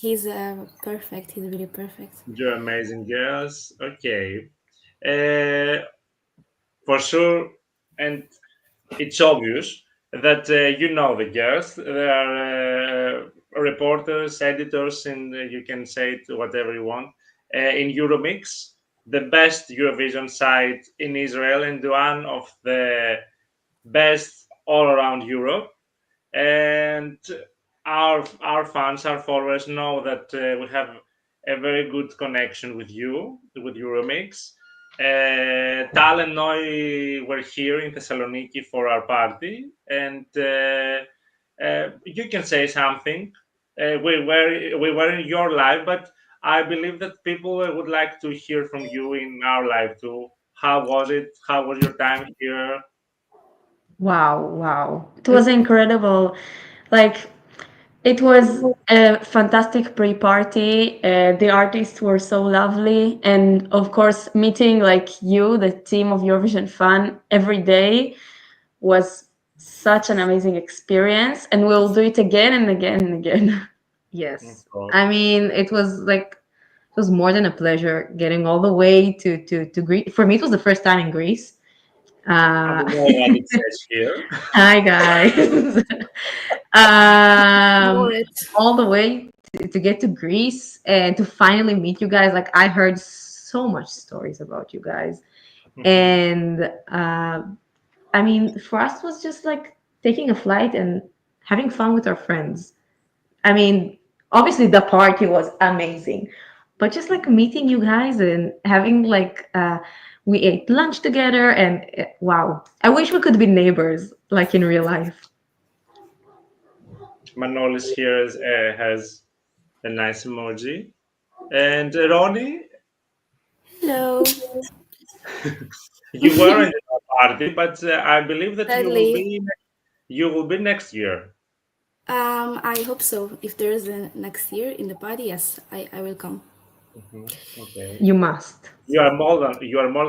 he's perfect. He's really perfect. You're amazing girls. Okay. For sure, and it's obvious that you know the girls. They are reporters, editors, and you can say it whatever you want in Euromix. the best Eurovision site in Israel and one of the best all around Europe. And our fans, our followers know that we have a very good connection with you, with Euromix. Tal and Noi were here in Thessaloniki for our party, and you can say something. We were in your live, but I believe that people would like to hear from you in our live too. How was it? How was your time here? Wow. It was incredible. Like, it was a fantastic pre-party. The artists were so lovely. And of course, meeting like you, the team of Eurovision Fun, every day was such an amazing experience. And we'll do it again and again and again. Yes. Oh, I mean, it was more than a pleasure getting all the way to Greece. For me, it was the first time in Greece. I don't know what it says here. Hi guys. Know it. All the way to get to Greece and to finally meet you guys. Like, I heard so much stories about you guys, and I mean, for us it was just like taking a flight and having fun with our friends. I mean, obviously the party was amazing, but just like meeting you guys and having like we ate lunch together, and wow, I wish we could be neighbors like in real life. Manolis here has a nice emoji. And Ronnie, Hello. you were in the party, but I believe that Sadly. you will be next year. I hope so. If there is a next year in the party, yes, I will come. Okay. You must. You are more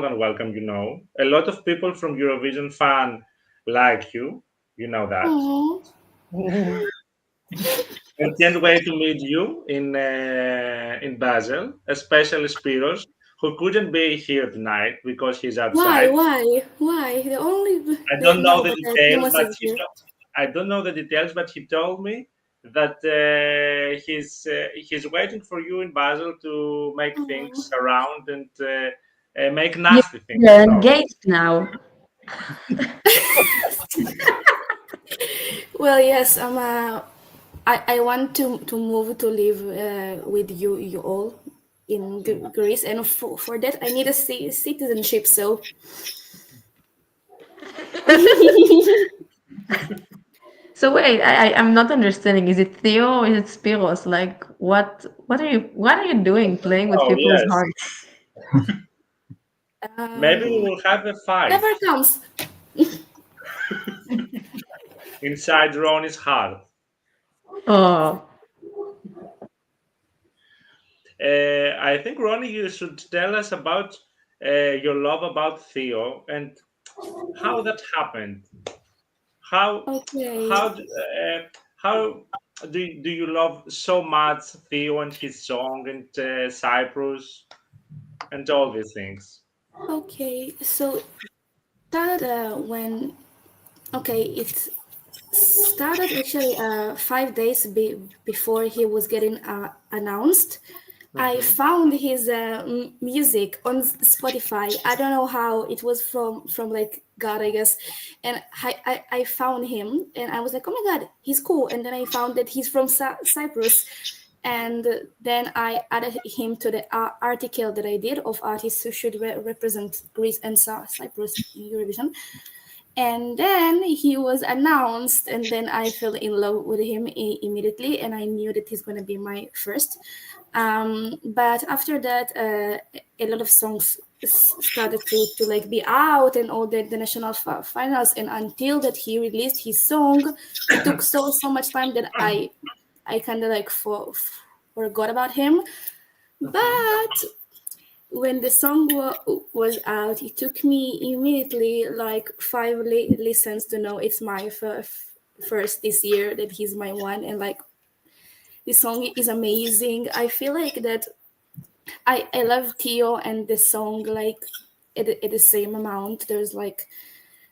than welcome. You know, a lot of people from Eurovision fan like you. You know that. Aww. I can't wait to meet you in Basel, especially Spiros, who couldn't be here tonight because he's outside. Why? The only I they don't know know the that details, Demos but is here. I don't know the details, but he told me that he's waiting for you in Basel to make things around and make nasty things. You're So. engaged now. Well, yes. I want to move to live with you all in Greece, and for that I need a citizenship. So. So wait, I'm not understanding. Is it Theo or is it Spiros? Like, what are you doing playing with Oh people's yes, hearts? maybe we will have a fight Never comes. inside Ronnie's heart. Oh, I think Ronnie, you should tell us about your love about Theo and how that happened. How Okay. how do you love so much Theo and his song and Cyprus and all these things? Okay. So started when it started actually 5 days before he was getting announced. I found his music on Spotify. I don't know how, it was from like God, I guess. And I found him and I was like, oh my God, he's cool. And then I found that he's from Cyprus. And then I added him to the article that I did of artists who should represent Greece and Cyprus in Eurovision. And then he was announced, and then I fell in love with him immediately, and I knew that he's going to be my first. But after that, a lot of songs started to like be out and all the national finals, and until that he released his song, it took so much time that I kind of like forgot about him. But when the song was out, it took me immediately like 5 listens to know it's my first this year, that he's my one. And like, this song is amazing. I feel like that I love Theo and the song like at the same amount. There's like,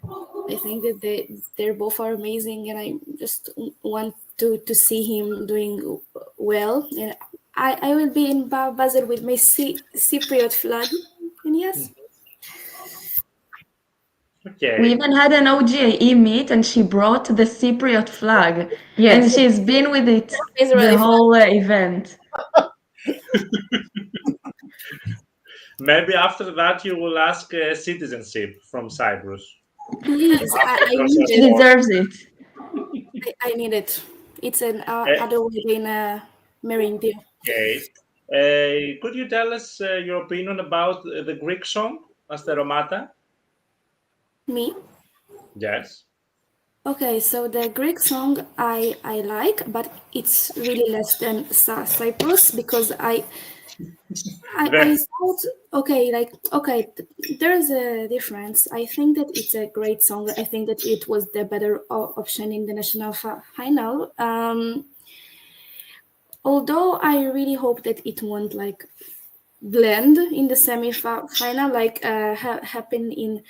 I think that they're both are amazing, and I just want to see him doing well. And I will be in Basel with my Cypriot flag. Yes. Okay. We even had an OGAE meet, and she brought the Cypriot flag, Yes. and she's been with it Israeli the flag. whole event. Maybe after that you will ask citizenship from Cyprus. Please, I need She it. deserves it. I need it. It's an Eh. other way in marrying deal. Okay. Could you tell us your opinion about the Greek song, Asteromata? Me? Yes. Okay, so the Greek song I like, but it's really less than Cyprus because I thought okay, there's a difference. I think that it's a great song. I think that it was the better option in the national final. Although I really hope that it won't like blend in the semi-final like happened in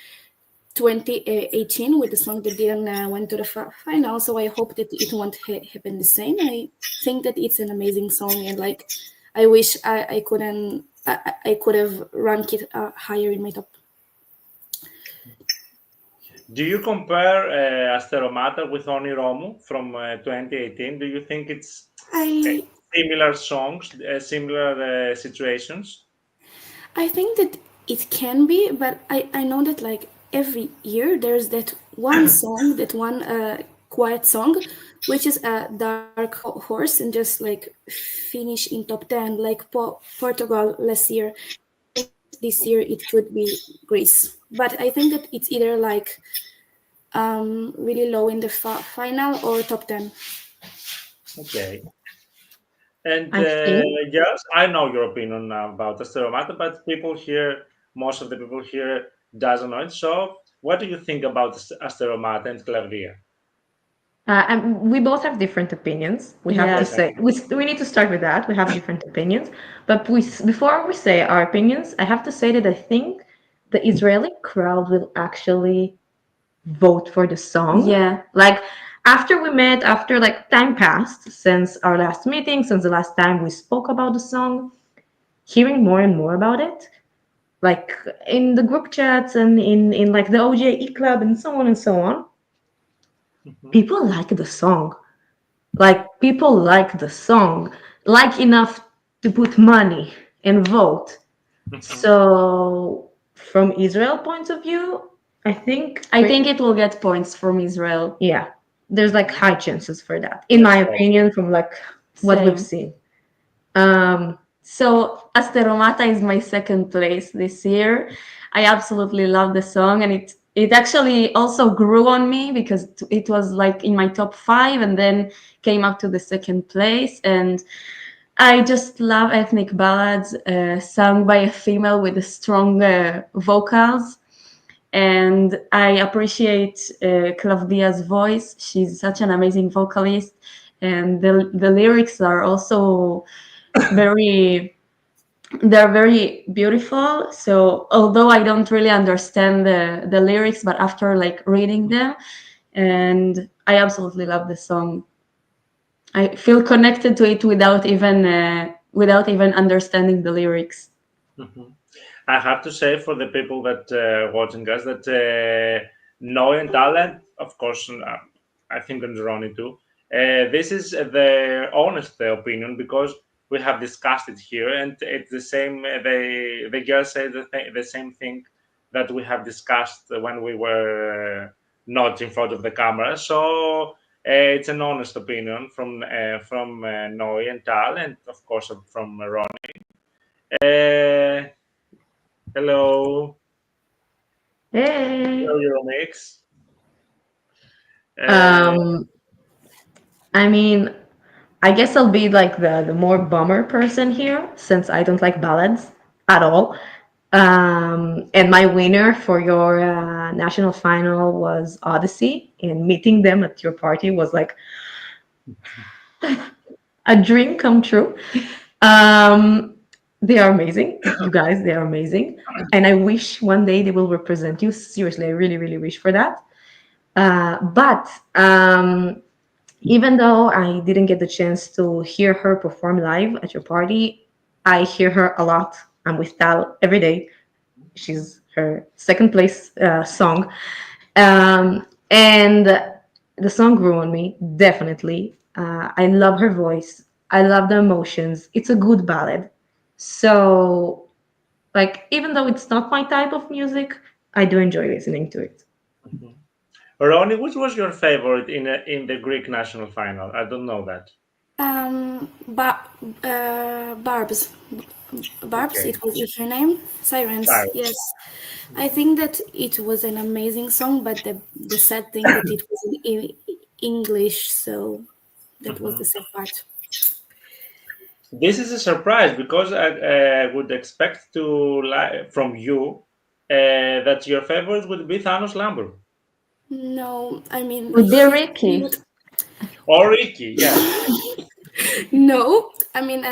2018 with the song that didn't went to the final. So I hope that it won't happen the same. I think that it's an amazing song, and like I wish I could have ranked it higher in my top. Do you compare Asteromata with Oni Romu from 2018? Do you think it's similar songs, similar situations? I think that it can be, but I know that like every year there's that one song, that one quiet song, which is a dark horse and just like finish in top 10, like Portugal last year. This year it could be Greece, but I think that it's either like really low in the final or top 10. Okay. And I think yes, I know your opinion about Asteromata, but most of the people here doesn't know it. So what do you think about Asteromata and Claudia? we both have different opinions. We have to Yes. say we need to start with that. We have different opinions, but before we say our opinions, I have to say that I think the Israeli crowd will actually vote for the song. Yeah. Like after we met, after like time passed since our last meeting, since the last time we spoke about the song, hearing more and more about it, like in the group chats and in like the OJE club and so on and so on, people like the song. Like people like the song, like enough to put money and vote. So from Israel point of view, I think it will get points from Israel. yeah, there's like high chances for that, in my opinion, from like what we've seen. So Asteromata is my second place this year. I absolutely love the song, and it actually also grew on me because it was like in my top 5 and then came up to the second place. And I just love ethnic ballads sung by a female with strong vocals. And I appreciate Claudia's voice. She's such an amazing vocalist, and the lyrics are also they're very beautiful. So although I don't really understand the lyrics, but after like reading them, and I absolutely love the song. I feel connected to it without even understanding the lyrics. I have to say for the people that watching us that know and talent, of course, I think and Ronnie too. This is the honest opinion because we have discussed it here, and it's the same. The girls say the same thing that we have discussed when we were not in front of the camera. So it's an honest opinion from Noe and Tal, and of course from Ronnie. Hello. Hey. Hello, Euromix. I mean, I guess I'll be like the more bummer person here since I don't like ballads at all. And my winner for your national final was Odyssey, and meeting them at your party was like a dream come true. They are amazing, you guys. They are amazing, and I wish one day they will represent you. Seriously, I really, really wish for that. But even though I didn't get the chance to hear her perform live at your party, I hear her a lot. I'm with Tal every day. she's her second place song. And the song grew on me, definitely. I love her voice. I love the emotions. It's a good ballad. So, like, even though it's not my type of music, I do enjoy listening to it. Ronnie, which was your favorite in the Greek national final? I don't know that. Barb's. Okay. It was her name. Sirens. Sirens. Yes. I think that it was an amazing song, but the sad thing that it was in English, so that was the sad part. This is a surprise because I would expect from you that your favorite would be Thanos Lambert No, I mean, Would be Ricky. or Ricky. Yeah. no, I mean,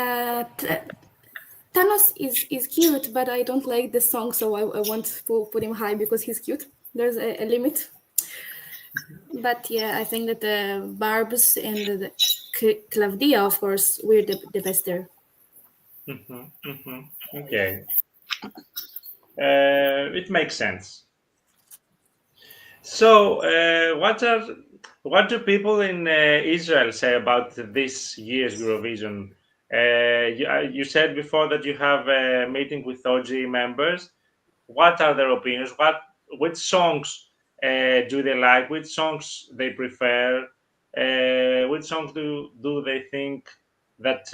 Thanos is cute, but I don't like the song, so I want to put him high because he's cute. There's a limit. But yeah, I think that the Barbs and the Claudia, of course, we're the best there. Okay. It makes sense. So, what do people in Israel say about this year's Eurovision? You said before that you have a meeting with OG members. What are their opinions? Which songs do they like? Which songs they prefer? Which songs do they think that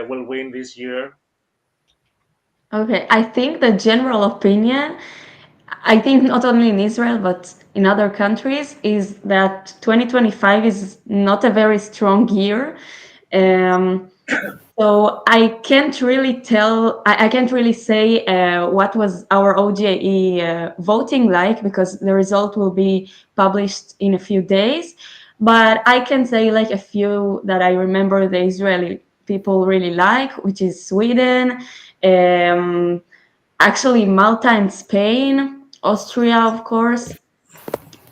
will win this year? Okay, I think the general opinion, I think not only in Israel but in other countries, is that 2025 is not a very strong year. So I can't really tell, I can't really say what was our OGE voting like, because the result will be published in a few days. But I can say like a few that I remember the Israeli people really like, which is Sweden, actually Malta and Spain, Austria, of course.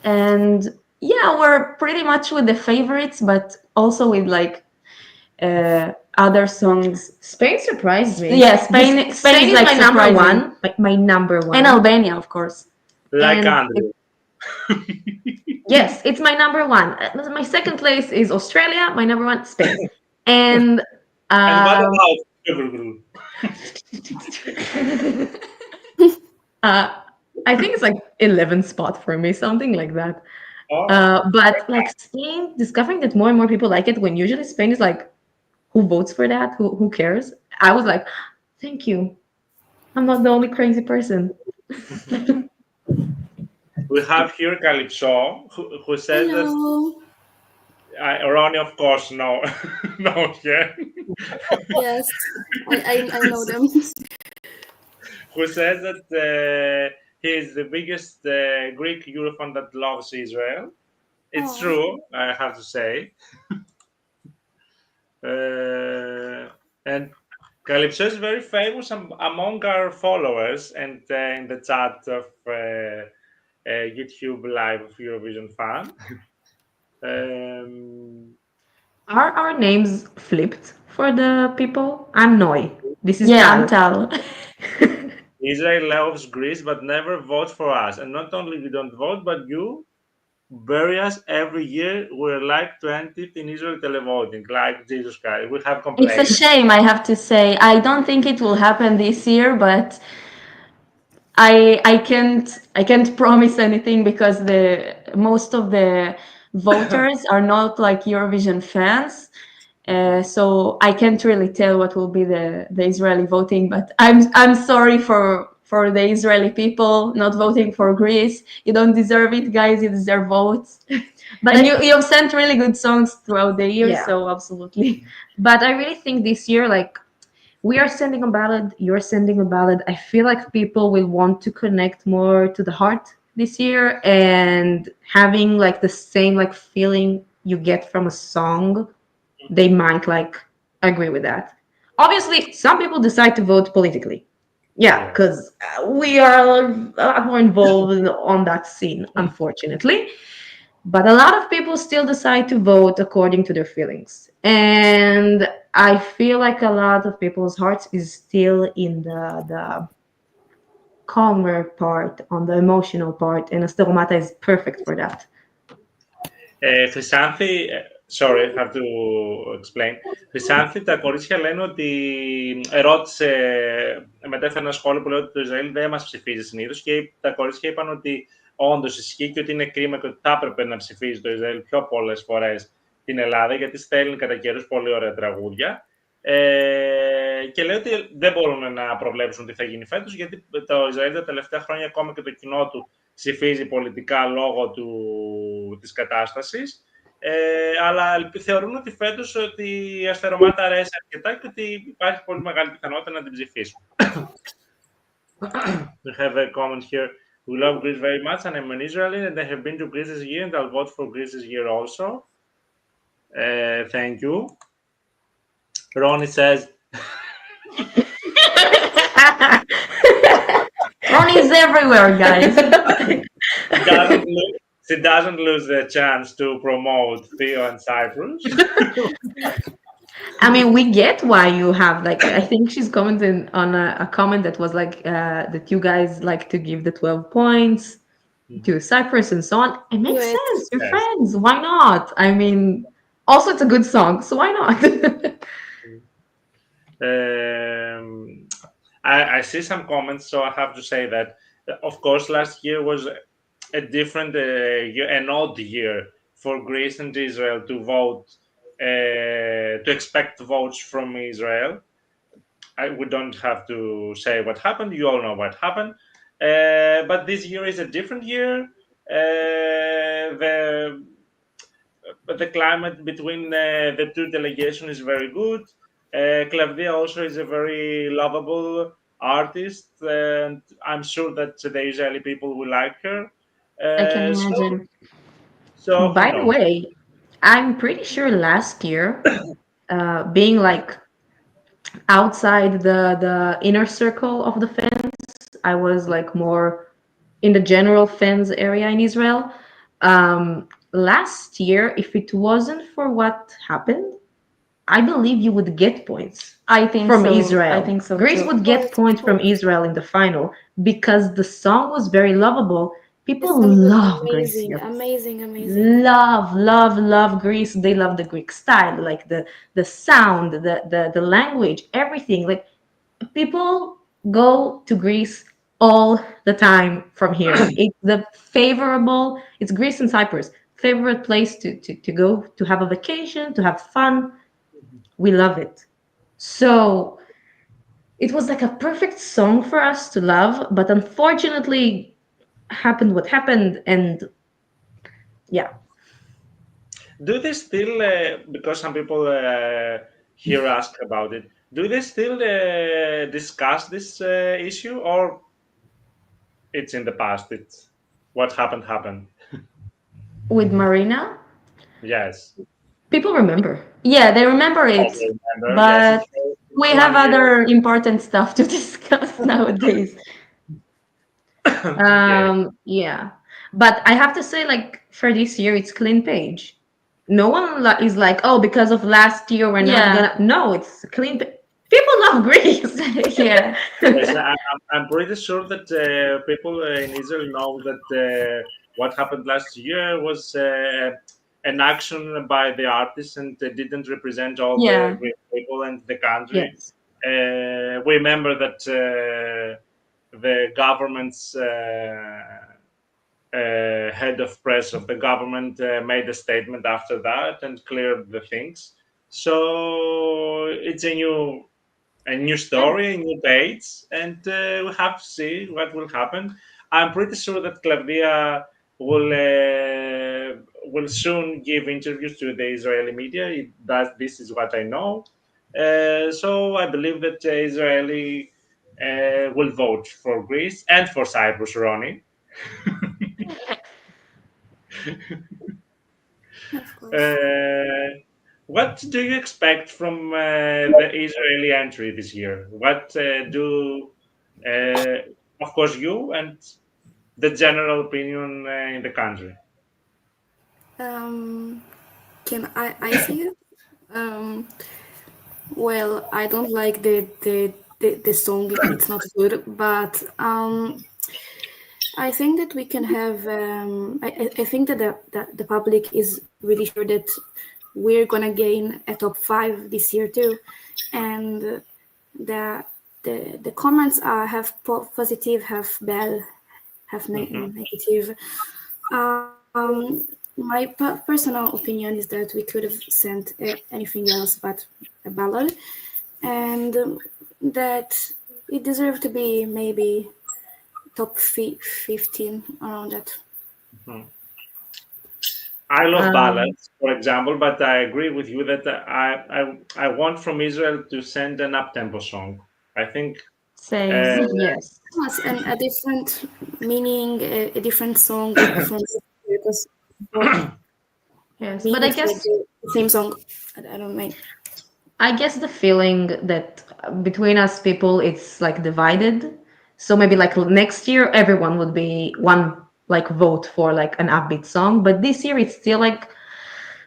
And yeah, we're pretty much with the favorites, but also with like other songs. Spain surprised me. Yeah, Spain is Spain is like my number surprising. one. Like my number one. And Albania, of course. Like And Andrew. yes, it's my number one. My second place is Australia. My number one, Spain. And And what about I think it's like 11th spot for me, something like that. Oh, But like Spain, discovering that more and more people like it, when usually Spain is like, who votes for that? Who cares? I was like, thank you. I'm not the only crazy person. we have here Calypso, who says that Hello. Ronnie, of course, no, no, yeah. Yes, I know them. Who says that he is the biggest Greek Eurofan that loves Israel. It's Aw. true, I have to say. And Calypso is very famous among our followers and in the chat of YouTube Live of Eurovision Fan. Are our names flipped for the people? I'm Noi. This is Yeah, Tal. I'm Tal. Israel loves Greece but never votes for us. And not only we don't vote, but you bury us every year. We're like 20th in Israel televoting, like Jesus Christ. We have It's complaints. a shame, I have to say. I don't think it will happen this year, but I can't promise anything because the most of the voters are not like Eurovision fans. So I can't really tell what will be the Israeli voting, but I'm sorry for the Israeli people not voting for Greece. You don't deserve it, guys. You deserve votes. But And you've sent really good songs throughout the year, Yeah. so absolutely. But I really think this year, like, we are sending a ballad, you're sending a ballad. I feel like people will want to connect more to the heart this year, and having like the same like feeling you get from a song, they might like agree with that. Obviously, some people decide to vote politically. Yeah, Yeah. because we are a lot more involved on that scene, unfortunately. But a lot of people still decide to vote according to their feelings. And I feel like a lot of people's hearts is still in the calmer part, on the emotional part, and Asteromata is perfect for that. Χρυσάνθη, sorry, I have to explain. Χρυσάνθη, τα κορίτσια λένε ότι μετέφερε ένα σχόλιο που λέει ότι το Ισραήλ δεν μας ψηφίζει συνήθως και τα κορίτσια είπαν ότι όντως ισχύει και ότι είναι κρίμα και ότι θα έπρεπε να ψηφίζει το Ισραήλ πιο πολλές φορές την Ελλάδα, γιατί στέλνει κατά καιρούς πολύ ωραία τραγούδια. Και λέει ότι δεν μπορούν να προβλέψουν τι θα γίνει φέτος, γιατί το Ισραήλ τα τελευταία χρόνια ακόμα και το κοινό του ψηφίζει πολιτικά λόγω της κατάστασης, αλλά θεωρούν ότι φέτος ότι η Αστερομάτα αρέσει αρκετά και ότι υπάρχει πολύ μεγάλη πιθανότητα να την ψηφίσουν. We have a comment here. We love Greece very much and I'm an Israeli and I have been to Greece this year and I'll vote for Greece this year also. Thank you. Ronnie says... Ronnie's everywhere, guys. She doesn't lose the chance to promote Theo and Cyprus. I mean, we get why you have, like, I think she's commenting on a comment that was like that you guys like to give the 12 points to Cyprus and so on. It makes sense. You're friends. Why not? I mean, also it's a good song, so why not? I see some comments, so I have to say that, of course, last year was a different year, an odd year for Greece and Israel to vote, to expect votes from Israel. We don't have to say what happened. You all know what happened. But this year is a different year. The climate between the two delegations is very good. Claudia also is a very lovable artist, and I'm sure that the Israeli people will like her. I can imagine. So by the way, I'm pretty sure last year, being like outside the inner circle of the fans, I was like more in the general fans area in Israel. Last year, if it wasn't for what happened, I believe you would get points. I think from so. Israel. I think so. Greece would get points from Israel in the final because the song was very lovable. People love Greece here. Amazing. Love Greece. They love the Greek style, like the sound, the language, everything. Like people go to Greece all the time from here. It's the favorable. It's Greece and Cyprus. Favorite place to go to have a vacation, to have fun. We love it. So it was like a perfect song for us to love, but unfortunately happened what happened, and yeah. Do they still, because some people here ask about it, do they still discuss this issue, or it's in the past? It's what happened? With Marina? Yes. People remember. Yeah, they remember it. But yes, we have other important stuff to discuss nowadays. Yeah. But I have to say, like, for this year, it's clean page. No one is like, oh, because of last year, we're not gonna. No, it's clean. People love Greece. Yeah. Yes, I'm pretty sure that people in Israel know that what happened last year was an action by the artists and didn't represent all the Greek people and the country. Yes. We remember that the government's head of press of the government made a statement after that and cleared the things. So it's a new story, a new page, and we have to see what will happen. I'm pretty sure that Claudia will soon give interviews to the Israeli media. This is what I know. So I believe that Israeli will vote for Greece and for Cyprus, Ronnie. What do you expect from the Israeli entry this year? What of course, you and the general opinion in the country? Can I see it? Well, I don't like the the song it's not good, but I think that we can have. I think that the public is really sure that we're gonna gain a top 5 this year too, and the comments are have positive, have bad, have negative. My personal opinion is that we could have sent anything else but a ballad, and that it deserved to be maybe top 15 around that. I love ballads, for example, but I agree with you that I want from Israel to send an up-tempo song. I think Same. Yes. Yes, and a different meaning, a different song, a different because Yes, me but I it's like guess the same song. I don't mind. I guess the feeling that between us people, it's like divided. So maybe like next year, everyone would be one like vote for like an upbeat song. But this year, it's still like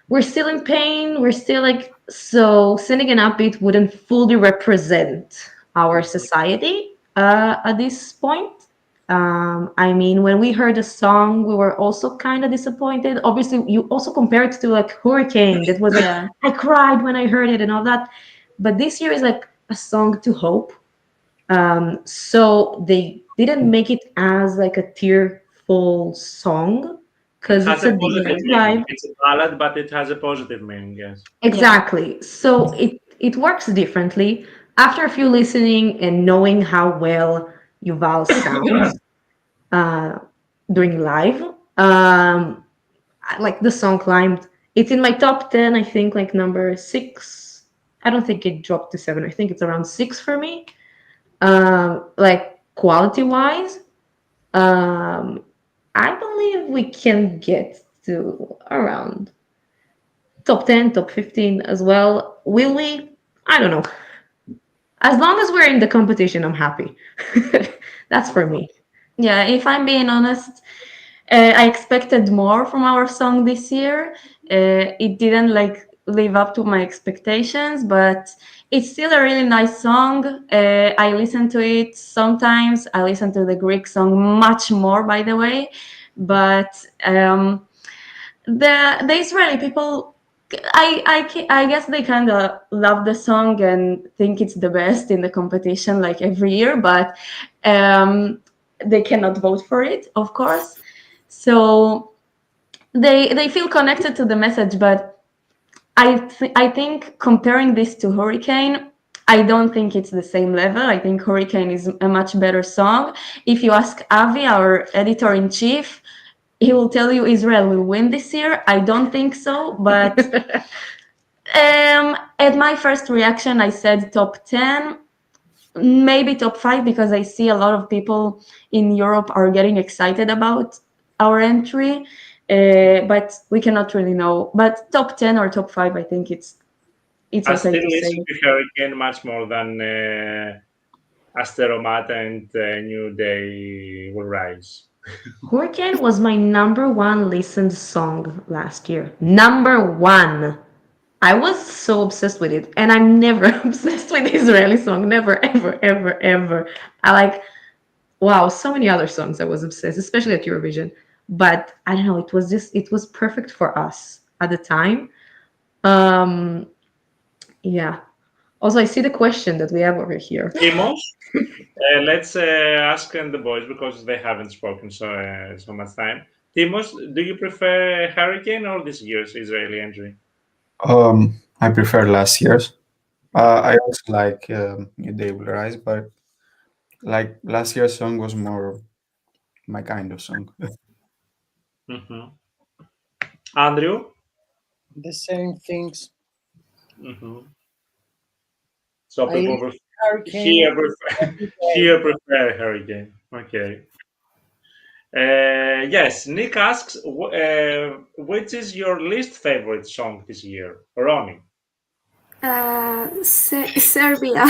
we're still in pain. We're still like, so singing an upbeat wouldn't fully represent our society at this point. I mean, when we heard the song, we were also kind of disappointed. Obviously, you also compare it to like Hurricane. That was like, yeah. I cried when I heard it and all that. But this year is like a song to hope. So they didn't make it as like a tearful song because it has it's a a positive different meaning. vibe. It's a ballad, but it has a positive meaning, yes. Exactly. So it works differently. After a few listening and knowing how well Yuval sounds during live, like the song climbed. It's in my top 10, I think, like number 6. I don't think it dropped to 7. I think it's around 6 for me. Like quality wise, I believe we can get to around top 10, top 15 as well. Will we? I don't know. As long as we're in the competition, I'm happy. That's for me. Yeah, if I'm being honest, I expected more from our song this year. It didn't like live up to my expectations, but it's still a really nice song. I listen to it sometimes. I listen to the Greek song much more, by the way. But the Israeli people, I guess they kind of love the song and think it's the best in the competition, like every year. But they cannot vote for it, of course. So they feel connected to the message, but I think comparing this to Hurricane, I don't think it's the same level. I think Hurricane is a much better song. If you ask Avi, our editor in chief, he will tell you Israel will win this year. I don't think so, but at my first reaction, I said top 10, maybe top 5, because I see a lot of people in Europe are getting excited about our entry, but we cannot really know. But top 10 or top 5, I think it's I okay still to listen say. to Hurricane much more than Asteromata and New Day Will Rise. Hurricane was my number 1 listened song last year. Number 1. I was so obsessed with it, and I'm never obsessed with Israeli song. Never, ever, ever, ever. I like, wow, so many other songs I was obsessed, especially at Eurovision. But I don't know, it was perfect for us at the time. Yeah. Also, I see the question that we have over here. Timos, let's ask the boys because they haven't spoken so much time. Timos, do you prefer Hurricane or this year's Israeli entry? I prefer last year's. I also like New Day Will Rise, but like last year's song was more my kind of song. Mm-hmm. Andrew? The same things. Mm-hmm. So I people listen to Hurricane every day. here prefer Hurricane. Okay. Yes, Nick asks, which is your least favorite song this year? Ronnie. Serbia.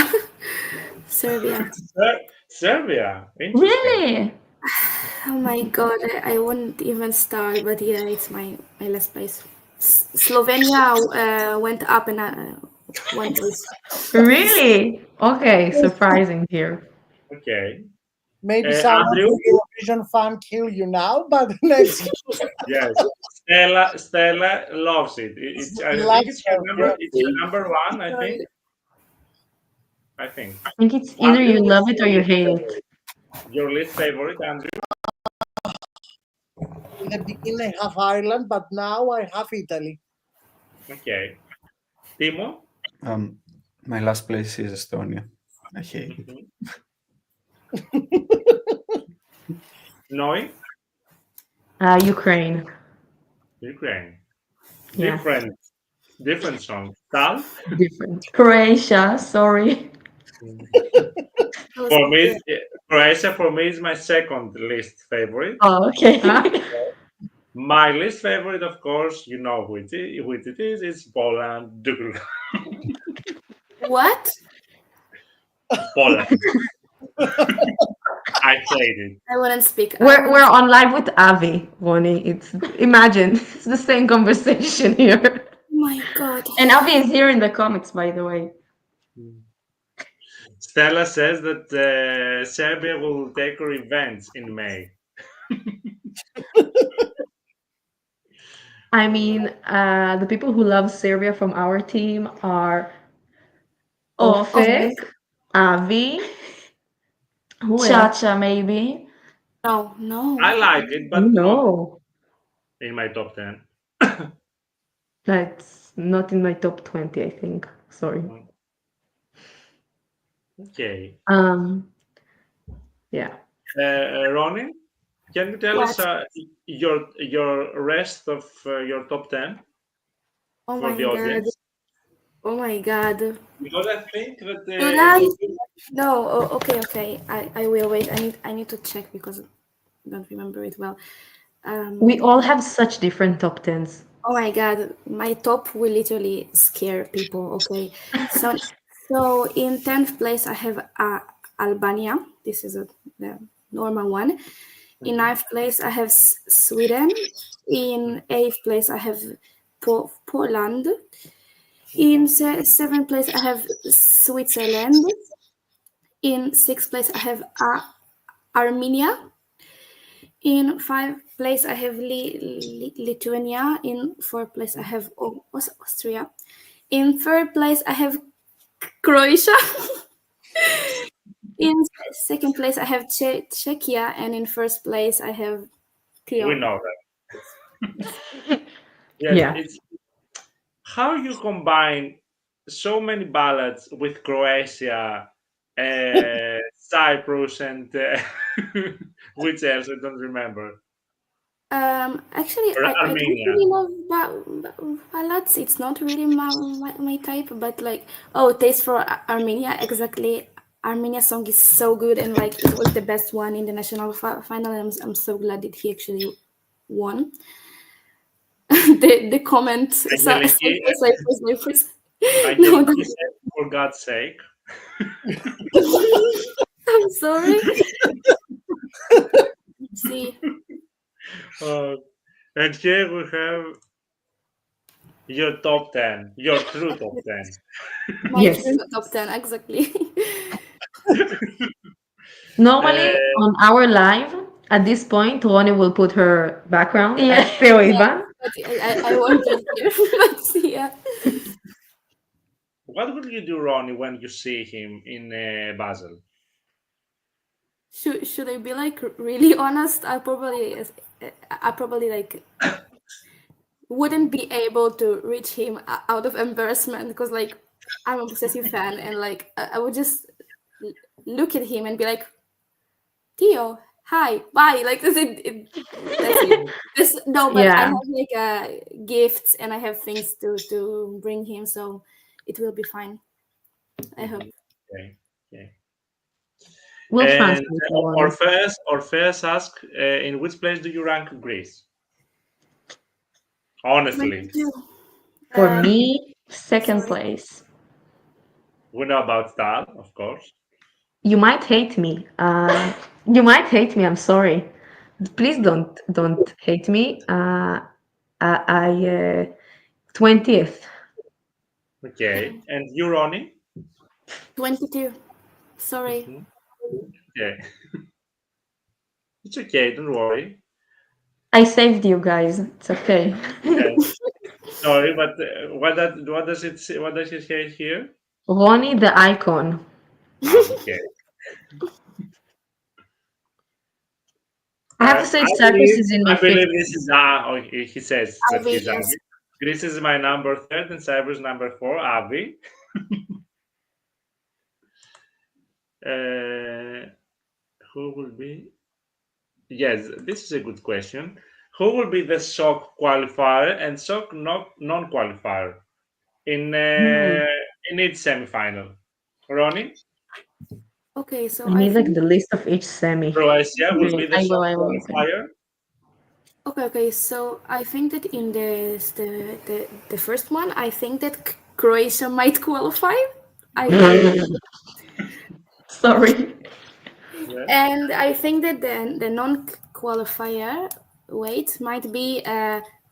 Serbia. Serbia. Interesting. Really? Oh my god, I wouldn't even start, but yeah, it's my last place. Slovenia went up and one place. Really? Okay, surprising here. Okay. Maybe someone Andrew? from Eurovision fan kill you now, but next Yes. Stella loves it. I think Loves it's her her, number. yeah. It's her number one. I think. I think it's either Andrew, you love it or you hate it. your least favorite, Andrew? In the beginning, I have Ireland, but now I have Italy. Okay. Timo? My last place is Estonia. I hate it. Noi? Ukraine. Ukraine. Yeah. Different song. Tal? Different. Croatia, sorry. For me, Croatia for me is my second least favorite. Oh, okay. My least favorite, of course, you know which it is Poland. What? Poland. I hate it. I wouldn't speak. We're on live with Avi, Woni. Imagine it's the same conversation here. Oh my god. And Avi is here in the comments, by the way. Stella says that Serbia will take revenge in May. I mean, the people who love Serbia from our team are Ofek, Avi, who else? Chacha, maybe. No. I like it, but not No, in my top 10. that's not in my top 20, I think. Sorry. Okay. Yeah. Ronnie, can you tell us your rest of your top 10 Oh for my the god. audience? Oh my god. Because I think that Should I? No. Oh, okay. I will wait. I need to check because I don't remember it well. We all have such different top 10s. Oh my god, my top will literally scare people. Okay, so in 10th place I have Albania. This is the normal one. In 9th place I have Sweden. In 8th place I have Poland. In 7th place I have Switzerland. In 6th place I have Armenia. In 5th place, I have Lithuania. In 4th place, I have Austria. In 3rd place, I have Croatia. In 2nd place, I have Czechia. And in 1st place, I have Theo. We know that. Yes, Yeah. it's how you combine so many ballads with Croatia, Cyprus, and which else I don't remember. Actually, Or I don't Armenia. really love ballads. It's not really my type, but like, Taste for Armenia, exactly. Armenia song is so good, and like it was the best one in the national final. And I'm so glad that he actually won. the comment. Cyprus. No, He said, for God's sake. I'm sorry. See. And here we have your top 10, your true top 10. My Yes. top 10, exactly. Normally on our live, at this point, Ronnie will put her background as Theo Ivan. But I won't just hear. But yeah. What would you do, Ronnie, when you see him in Basel? Should I be like really honest? I probably like wouldn't be able to reach him out of embarrassment because like I'm an obsessive fan and like I would just look at him and be like, Theo, hi, bye. Like that's it. But I have like gifts and I have things to bring him, so it will be fine. I hope. Okay. We'll And translate. Orpheus asked, in which place do you rank Greece? Honestly. For me, second place. We know about that, of course. You might hate me. I'm sorry. Please don't hate me. I 20th. Okay. And you, Ronnie? 22. Sorry. Mhm. Okay. It's okay, don't worry. I saved you guys. It's okay. Okay. Sorry, but what does it say? What does it say here? Ronnie, the icon. Okay. I have to say, I Cyprus believe is in my I believe fifth. this is he says that Avi, he's yes. Avi. Greece is my number third and Cyprus number 4. Avi. Who will be? Yes, this is a good question. Who will be the shock qualifier and shock non-qualifier in each semi-final? Ronnie, Okay, so I I need like think the list of each semi. Croatia will Okay, be the I will, shock I will. Okay. qualifier. okay, so I think that in the first one, I think that Croatia might qualify. I Sorry. Yeah. and I think that the non-qualifier might be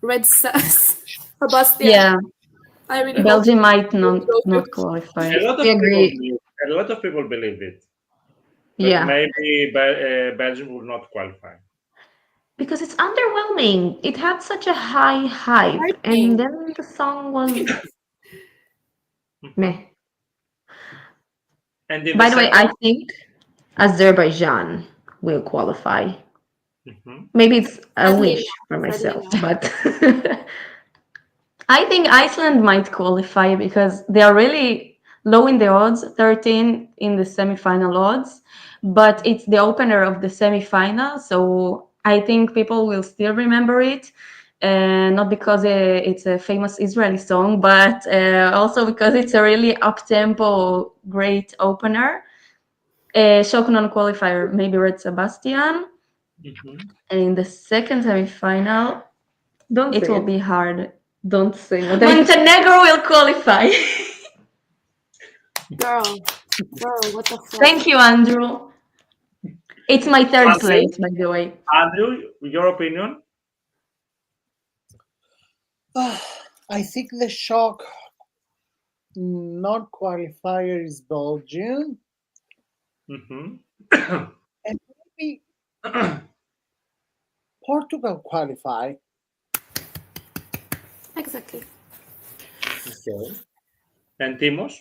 Red Sebastian. Yeah, I really hope Belgium might not so. qualify. A lot of We people agree. believe, a lot of people believe it, but Yeah, maybe Belgium will not qualify. because it's underwhelming. It had such a high hype, and then the song was meh. And in By the way, I second, think Azerbaijan will qualify. Mhm. Maybe it's a Sadly wish no, for sadly myself, no. but I think Iceland might qualify because they are really low in the odds, 13 in the semifinal odds, but it's the opener of the semifinal, so I think people will still remember it. Not because it's a famous Israeli song, but also because it's a really up-tempo, great opener. Shock non-qualifier, maybe Red Sebastian. Mhm. And in the second semifinal, don't it say will it. be hard. Don't say what Montenegro will qualify. Girl, what the fuck? Thank you, Andrew. It's my third Andrew? place, by the way. Andrew, your opinion? I think the shock not qualifier is Belgium, Mhm. and maybe Portugal qualify. Exactly. Okay. And Timos?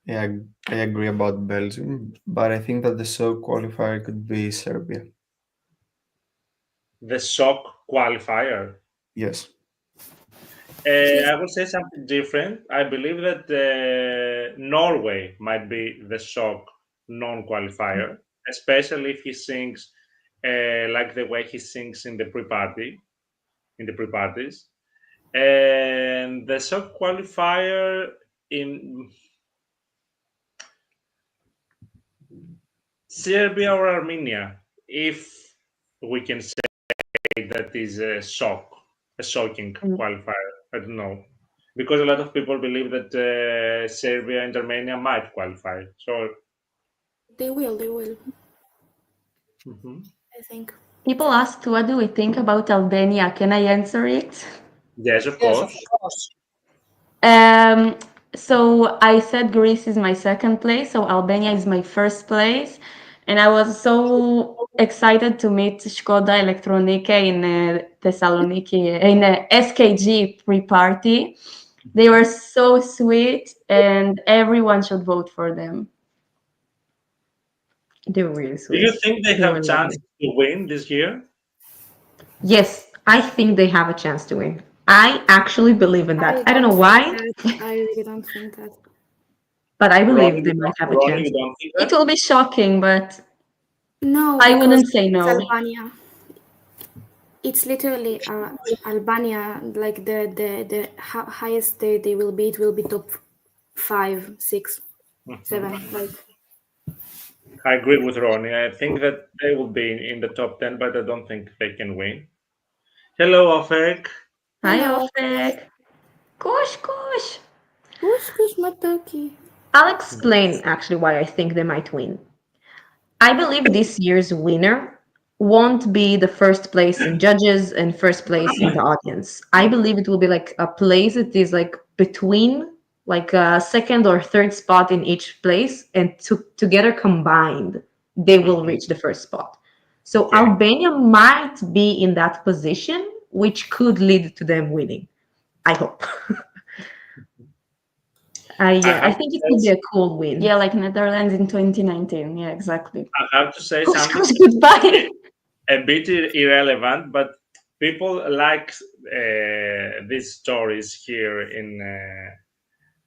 Yeah, I agree about Belgium, but I think that the shock qualifier could be Serbia. The shock qualifier. Yes. I would say something different. I believe that Norway might be the shock non-qualifier, especially if he sings like the way he sings in the pre-parties. And the shock qualifier in Serbia or Armenia, if we can say that is a shocking qualifier. I don't know. Because a lot of people believe that Serbia and Armenia might qualify. So, They will, mhm. I think. People asked, what do we think about Albania? Can I answer it? Yes, of Yes, of course. course. So I said Greece is my second place, so Albania is my first place. And I was so excited to meet Skoda Elektronike in Thessaloniki, in a SKG pre-party. They were so sweet, and everyone should vote for them. They were really Do sweet. you think they They were have chance lovely. to win this year? Yes, I think they have a chance to win. I actually believe in that. I don't know why, I really don't think that. but I Ronnie, believe they might have a Ronnie, chance. you don't think It that? will be shocking, but No, I because wouldn't say it's no. Albania. It's literally Albania. Like the highest they will be. It will be top 5, 6, 7. Like I agree with Ronnie. I think that they will be in the top 10, but I don't think they can win. Hello, Afek. Hi, hello, Ofek. Kush, kush. kush mataki. I'll explain actually why I think they might win. I believe this year's winner won't be the first place in judges and first place in the audience. I believe it will be like a place that is like between like a second or third spot in each place, and together combined, they will reach the first spot. So Okay. Albania might be in that position, which could lead to them winning. I hope. I have think it to would be say- a cool win. Yeah, like Netherlands in 2019. Yeah, exactly. I have to say Who's something goodbye? a bit irrelevant, but people like these stories here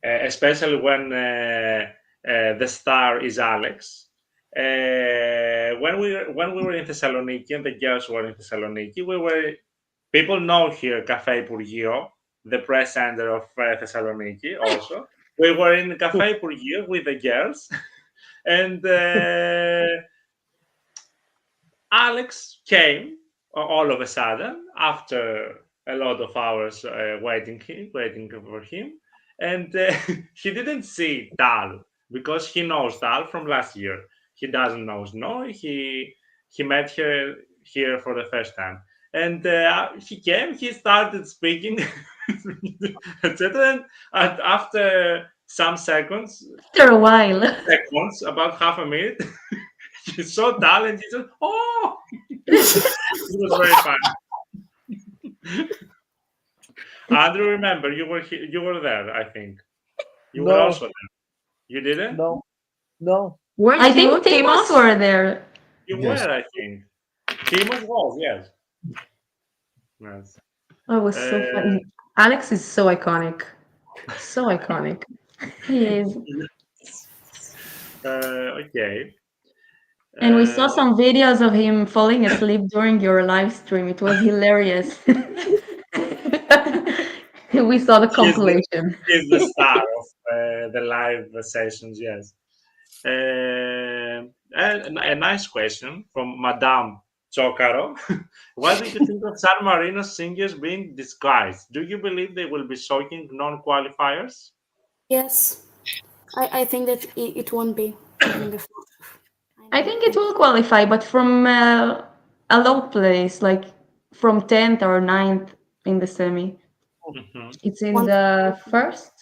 especially when the star is Alex. When we were in Thessaloniki and the girls were in Thessaloniki, people know here Cafe Υπουργείο, the press center of Thessaloniki also. We were in Cafe Υπουργείο with the girls, and Alex came all of a sudden after a lot of hours waiting for him, and he didn't see Tal because he knows Tal from last year. He doesn't know Snow. He met her here for the first time, and he came. He started speaking, etc. And after some seconds, After a while. about half a minute. He's so talented. He said, "Oh!" It was very fun. Andrew, remember you were there. I think you were No. also there. You didn't? No. Weren't I you, think Timos were there. You Yes. were. I think Timos was. Yes. Yes. Oh, it was so fun. Alex is so iconic. So iconic. He is. Okay. And we saw some videos of him falling asleep during your live stream. It was hilarious. We saw the compilation. He's the star of the live sessions. Yes. A nice question from Madame Chokaro. What do you think of San Marino singers being disguised? Do you believe they will be shocking non-qualifiers? Yes, I think that it won't be. I think it will qualify, but from a low place, like from 10th or 9th in the semi. Mhm. It's in One- the first.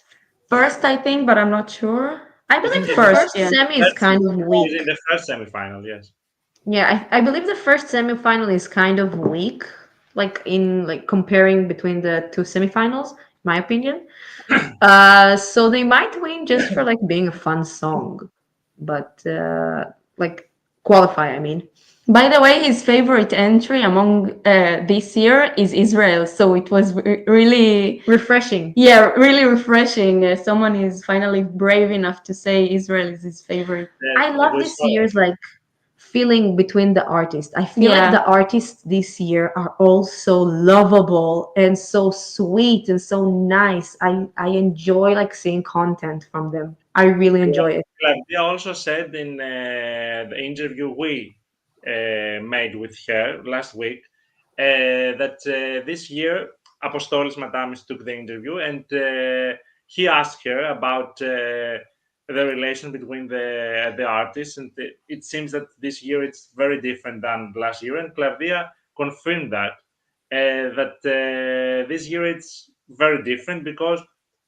First, I think, but I'm not sure. I It's in believe the first, First yeah. semi is kind of He's weak. in the first semi-final. Yes. Yeah, I believe the first semifinal is kind of weak, like in like comparing between the two semifinals, my opinion. So they might win just for like being a fun song, but like qualify. I mean, By the way, his favorite entry among this year is Israel. So it was really, refreshing. yeah, really refreshing. Someone is finally brave enough to say Israel is his favorite. I love We this saw- year's like feeling between the artists. I feel Yeah. like the artists this year are all so lovable and so sweet and so nice. I enjoy like seeing content from them. I really enjoy it. Claudia also said in the interview we made with her last week that this year Apostolis Matamis took the interview and he asked her about the relation between the artists, and it seems that this year it's very different than last year. And Claudia confirmed that this year it's very different because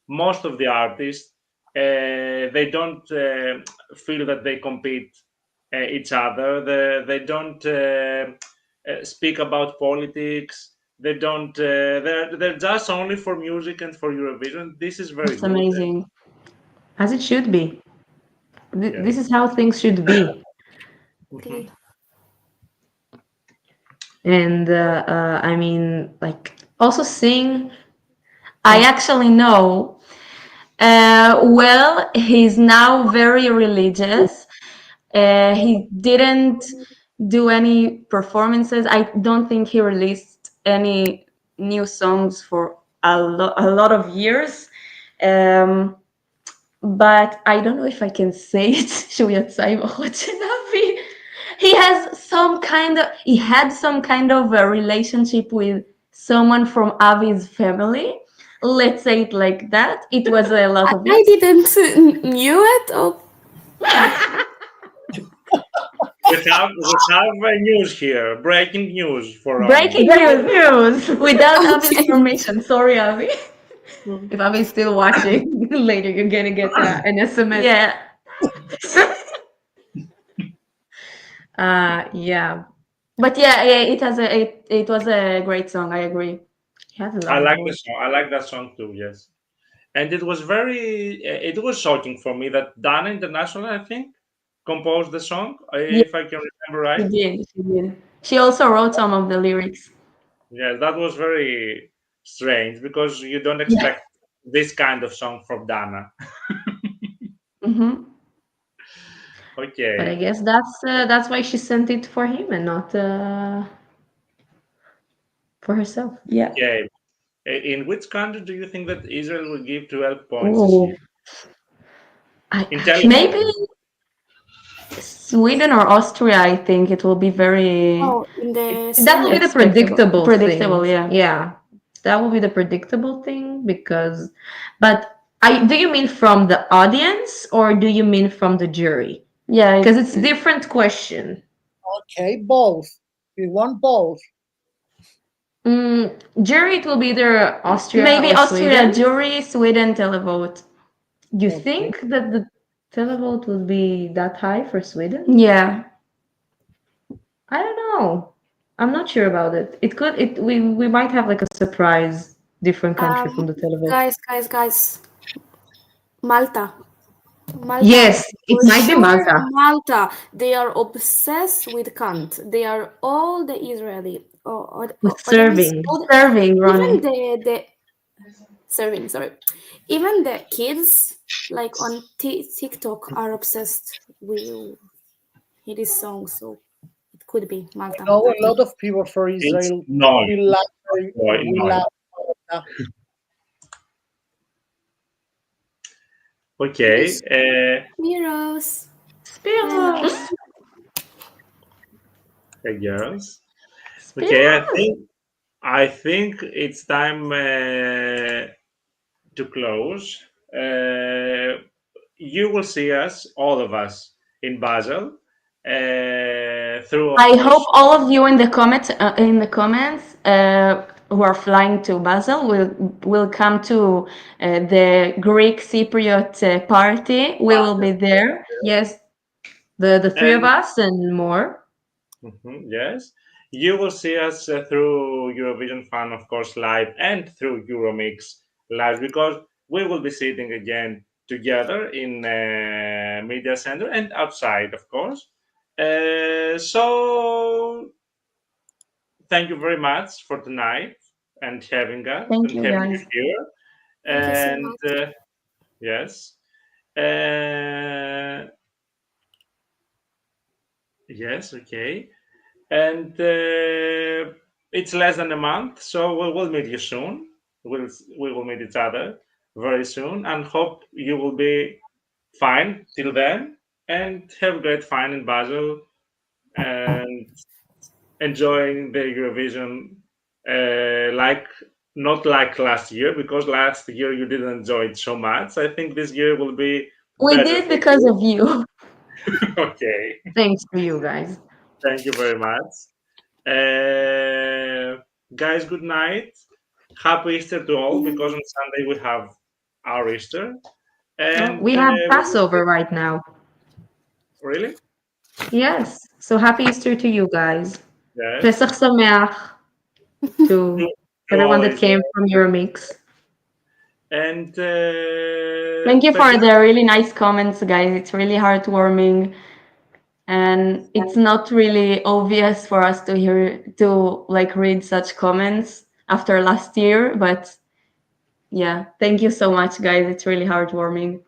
most of the artists they don't feel that they compete each other. They don't speak about politics. They don't. They're just only for music and for Eurovision. This is very It's good. amazing. As it should be. Yeah. This is how things should be. Mhm. And I mean, like also sing. I actually know. Well, he's now very religious. He didn't do any performances. I don't think he released any new songs for a lot of years. But I don't know if I can say it. He had some kind of a relationship with someone from Avi's family. Let's say it like that. It was a lot of I didn't knew it. Oh, We have news here. Breaking news for breaking news without Avi's information. Sorry, Avi. If Abby's still watching, later you're gonna get an SMS. Yeah. Yeah. But yeah, it was a great song. I agree. He has a I loud like the voice. song. I like that song too. Yes, and it was it was shocking for me that Dana International, I think, composed the song, Yeah, if I can remember she right. did. She did. She also wrote some of the lyrics. Yeah, that was very strange because you don't Yeah. expect this kind of song from Dana. Mm-hmm. But I Okay. guess that's why she sent it for him and not for herself. Yeah. Okay. In which country do you think that Israel will give 12 points this Oh, year? In Maybe television. Sweden or Austria. I think it will be very Oh, in the that will be the expectable. predictable thing. Yeah. Yeah, that will be the predictable thing because, but do you mean from the audience or do you mean from the jury? Yeah. Because it's different question. Okay, both. We want both. Jury, it will be either Austria Maybe or Austria Sweden. jury, Sweden televote. You Okay. think that the televote will be that high for Sweden? Yeah. I don't know. I'm not sure about it. It could. We might have like a surprise different country from the televote. Guys. Malta. Yes, it For might be sure, Malta. Malta. They are obsessed with Kant. They are all the Israeli. With serving. Serving, Ronnie. Even the serving. Sorry, even the kids like on TikTok are obsessed with this song. So it could be Malta. I know a lot of people for Israel no. will love No. Malta. Okay. Heroes. Spiros. Hey, girls. Okay, I think it's time to close. You will see us, all of us, in Basel. Through. Of I course, hope all of you in the comments who are flying to Basel will come to the Greek Cypriot party. We will be there. Yes, the three of us and more. Yes, you will see us through Eurovision Fun, of course, live, and through Euromix live, because we will be sitting again together in media center and outside, of course. So thank you very much for tonight and having us Thank and you, having guys. you here. Thank you so And much. yes, yes, okay. And it's less than a month, so we will meet you soon. We will meet each other very soon, and hope you will be fine till then, and have great fun in Basel and enjoying the Eurovision like not like last year, because last year you didn't enjoy it so much. I think this year will be We better did for because you. of you. Okay, Thanks to you guys. thank you very much. Guys, good night. Happy Easter to all, because on Sunday we have our Easter. And We have Passover right now. really? Yes. So happy Easter to you guys. Yes. Pesach Sameach to everyone that came from Euromix. And Thank you for the really nice comments, guys. It's really heartwarming. And it's not really obvious for us to read such comments after last year, but yeah, thank you so much, guys. It's really heartwarming.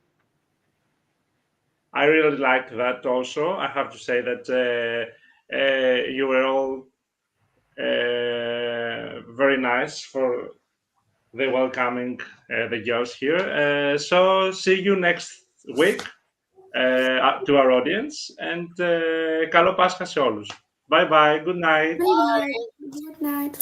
I really liked that also. I have to say that you were all very nice for the welcoming the girls here. So see you next week to our audience, and καλό Πάσχα σε όλους. Bye bye. Good night. Bye bye. Good night.